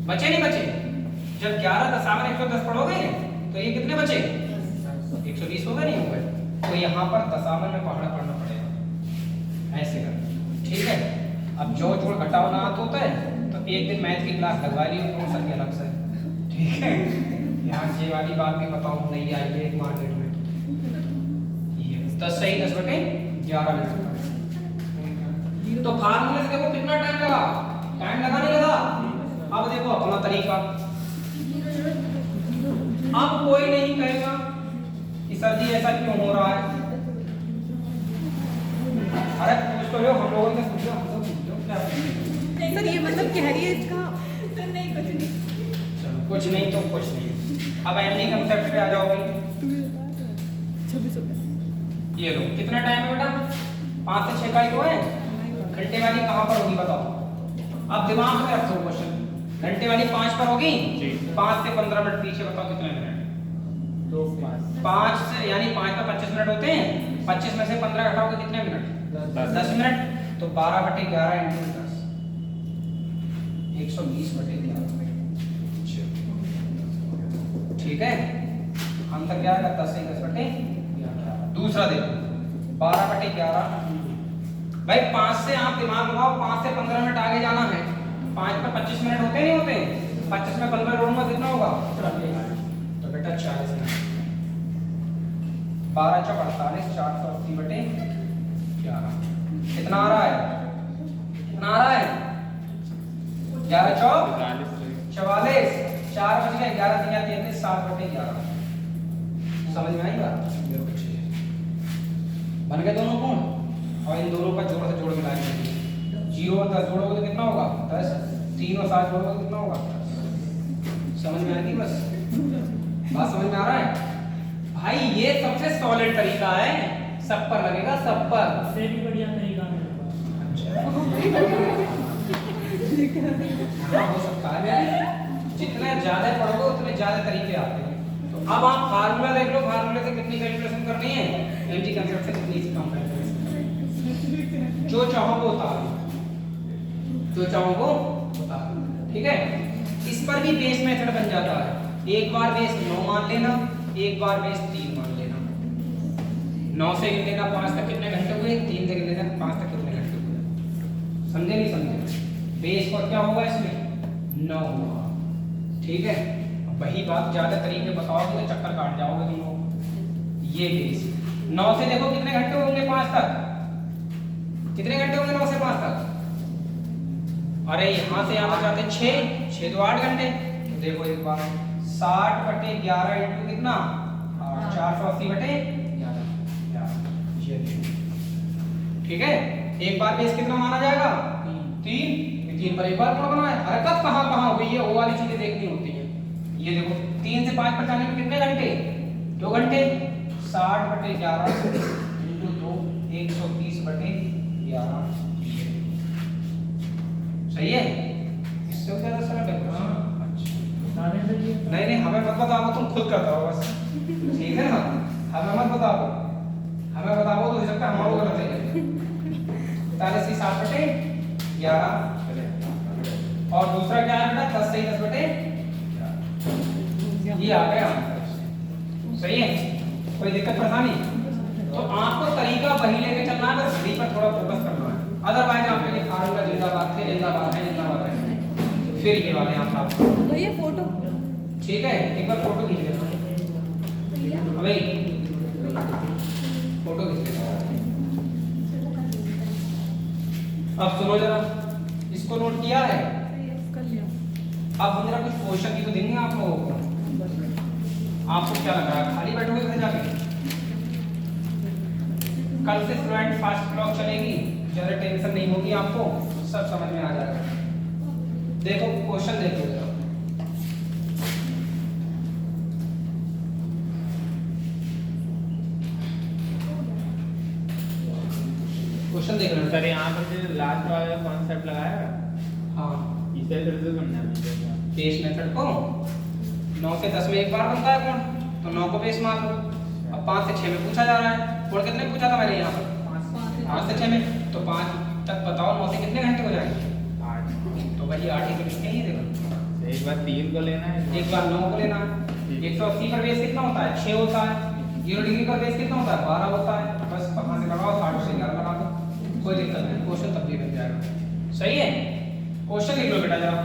बचे नहीं बचे? जब 11 दशामलव 110 पढ़ोगे तो ये कितने बचे? 120 हो गए नहीं हो गए? तो यहाँ पर दशामलव में पढ़ना पड़ेगा ऐसे कर, ठीक है। अब जो जोड़ घटाव ना आता होता है तो एक दिन मैथ की क्लास लगवा लियो प्रोफेसर के अलग से, ठीक है। यहाँ ये वाली बात भी बताऊँ नहीं आई है एक मार्केट में, ये 10 सही 10 बटे 11 मिनट। तो फार्मूले से देखो कितना टाइम लगा, टाइम लगा नहीं लगा? अब देखो अपना तरीका, अब कोई नहीं कहेगा कि सर जी ऐसा क्यों हो रहा है। अरे पूछ तो लो, हम लोगों ने पूछा, हम लोग पूछो क्या सर ये मतलब कह रही है इसका सर नहीं कुछ नहीं। चलो कुछ नहीं तो कुछ नहीं। अब एमडी कांसेप्ट पे आ जाओगे। 26 ये लो कितना टाइम है बेटा? 5 से 6 का ही तो है। घंटे वाली कहाँ पर होगी बताओ? अब दिमाग में रखो क्वेश्चन, घंटे वाली 5 पर होगी, 5 से 15 मिनट पीछे बताओ कितने मिनट? 5 से यानी 5 पर 25 मिनट होते हैं, 25 में से 15 घटाओगे कितने मिनट? 10 मिनट। तो 12 बटे 11 इंटू 10 120 बटे 11, ठीक है। आंसर क्या आएगा? 10 से 10 बटे 11। दूसरा देखो 12 बटे 11, भाई 5 से आप दिमाग लगाओ, 5 से 15 मिनट आगे जाना है, 5 पर 25 मिनट होते नहीं होते? 25 में 15 जोड़ूंगा कितना होगा? तो बेटा 40 मिनट। 12 चौक 48, 480 बटे 11 कितना आ रहा है? कितना आ रहा है? 11 चौक 44, 4 बज गए, 11 दिया 33, 7 बटे 11। समझ में आएगा? बन गए दोनों कोण, और इन दोनों का जोड़ से जोड़ मिलाएंगे। 0 और 10 जोड़ोगे तो कितना होगा? 10। 3 और 7 जोड़ोगे तो कितना होगा? समझ में आएगी? बस बात समझ में आ रहा है भाई? ये सबसे सॉलिड तरीका है, सब पर लगेगा, सब पर। इससे भी बढ़िया तरीका है। हाँ, हो सकता है, जितने ज्यादा पढ़ोगे उतने ज्यादा तरीके आते हैं। तो अब आप फार्मूला देख लो, फार्मूले से कितनी कैलकुलेशन करनी है, एमटी कांसेप्ट से कितनी कम कैलकुलेशन, जो चाहो वो उतार लो, जो चाहो वो उतार लो, ठीक है। इस पर भी बेस मेथड बन जाता है। एक बार बेस 9 मान लेना, एक बार बेस 3 मान लेना। 9 से गिन लेना 5 तक कितने घंटे हुए, 3 से गिन लेना 5 तक कितने घंटे हुए। समझे नहीं समझे? बेस पर क्या होगा इसमें? 9 होगा, ठीक है। वही बात ज्यादा तरीके बताओगे तो चक्कर काट जाओगे तुम लोग। ये बेस 9 से देखो कितने घंटे होंगे 5 तक, कितने घंटे होंगे 9 से 5 तक? अरे यहाँ से यहाँ तक जाते 6 तो 8 घंटे। तो देखो एक बार 60 बटे 11 इंटू कितना? 480 बटे 11, ठीक है। एक बार बेस कितना माना जाएगा? 3 पर एक बार कौन बना है? हरकत कहाँ कहाँ हुई है वो वाली चीजें देखनी होती है। ये देखो 3 से 5 पर जाने में कितने घंटे? 2 घंटे। 60 बटे 11 इंटू 2 130 बटे 11, सही है। इससे ज्यादा सरल है। अच्छा नहीं हमें मत बताओ, तुम खुद करता हो बस, ठीक है ना। हमें मत बताओ, हमें बताओ तो हो सकता है हमारा गलत है। 45 से 7 बटे 11 और दूसरा क्या है बेटा? 10 से 10 बटे 11। ये आ गया आंसर, सही है। कोई दिक्कत परेशानी? तो आपको तरीका वही लेके चलना है, बस घड़ी पर थोड़ा फोकस करना है। अदरवाइज आपके लिए फार्मूला जिंदाबाद थे, जिंदाबाद है, जिंदाबाद है। फिर ये वाले आप भैया फोटो, ठीक है, एक बार फोटो खींच लेना भाई, फोटो खींच लेना। अब सुनो जरा, इसको नोट किया है? कर लिया। अब हम जरा कुछ क्वेश्चन भी तो देंगे आप लोगों को। आपको क्या लग रहा है, खाली बैठोगे घर जाके? कल से फ्लुएंट फास्ट क्लॉक चलेगी, ज्यादा टेंशन नहीं होगी आपको, सब समझ में आ जाएगा। देखो क्वेश्चन देखो जरा, क्वेश्चन देख रहे सर यहाँ पर जो लास्ट वाला कॉन्सेप्ट लगाया है, हाँ, इसे फिर से बनना है। बेस मेथड को 9 से 10 में एक बार बनता है कौन, तो 9 को बेस मान लो। अब 5 से 6 में पूछा जा रहा है, और कितने पूछा था मैंने यहाँ पर? 5 से 6 में, तो 5 तक बताओ 9 से कितने घंटे हो जाएंगे? 8। तो भाई 8 ही तो लिखते हैं, देखो एक बार 3 को लेना है, एक बार 9 को लेना है। 180 पर बेस कितना होता है? 6 होता है। 0 डिग्री पर बेस कितना होता है? 12 होता है। बस कहाँ से लगाओ, 60 से 11 लगा दो, कोई दिक्कत नहीं, क्वेश्चन तब भी बन जाएगा। सही है, क्वेश्चन लिख लो बेटा जरा।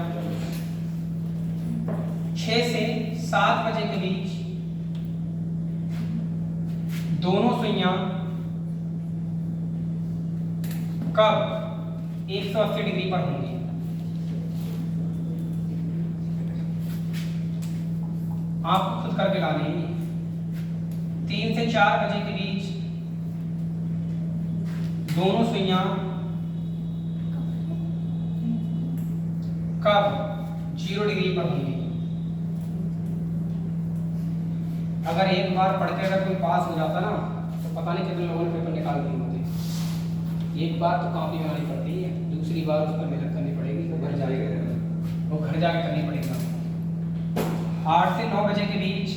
6 से 7 बजे के बीच दोनों सुइयां कब 180 डिग्री पर होंगी? आप खुद करके ला लेंगे। 3 से 4 बजे के बीच दोनों सुइयां कब 0 डिग्री पर होंगी? अगर एक बार पढ़ के अगर कोई पास हो जाता ना तो पता नहीं कितने लोगों ने पेपर निकाल दिए होते। एक बार तो कॉपी में आनी पड़ती है, दूसरी बार उस पर मेहनत करनी पड़ेगी, वो घर जाके करनी पड़ेगा। 8 से 9 बजे के बीच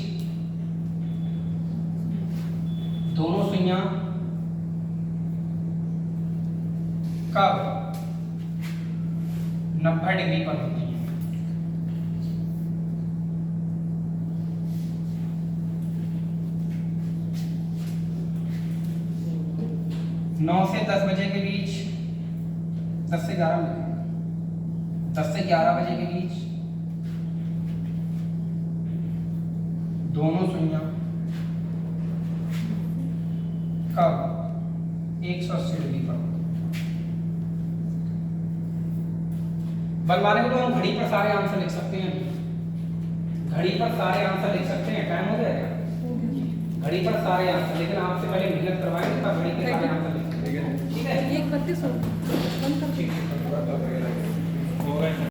दोनों सुइयां कब 90 डिग्री पर होती हैं? 9 से 10 बजे के बीच, 10 से 11 में 10 से 11 बजे के बीच दोनों सुइयां कब 180 डिग्री पर होती हैं? बनवाने को तो हम घड़ी पर सारे आंसर लिख सकते हैं, घड़ी पर सारे आंसर लिख सकते हैं। टाइम हो गया क्या? घड़ी पर सारे आंसर, लेकिन आपसे पहले मेहनत करवाएंगे तब घड़ी के सारे आंसर लिख सकते हैं। ठीक है, 1:32 बंद कर। ठीक है। हो गए।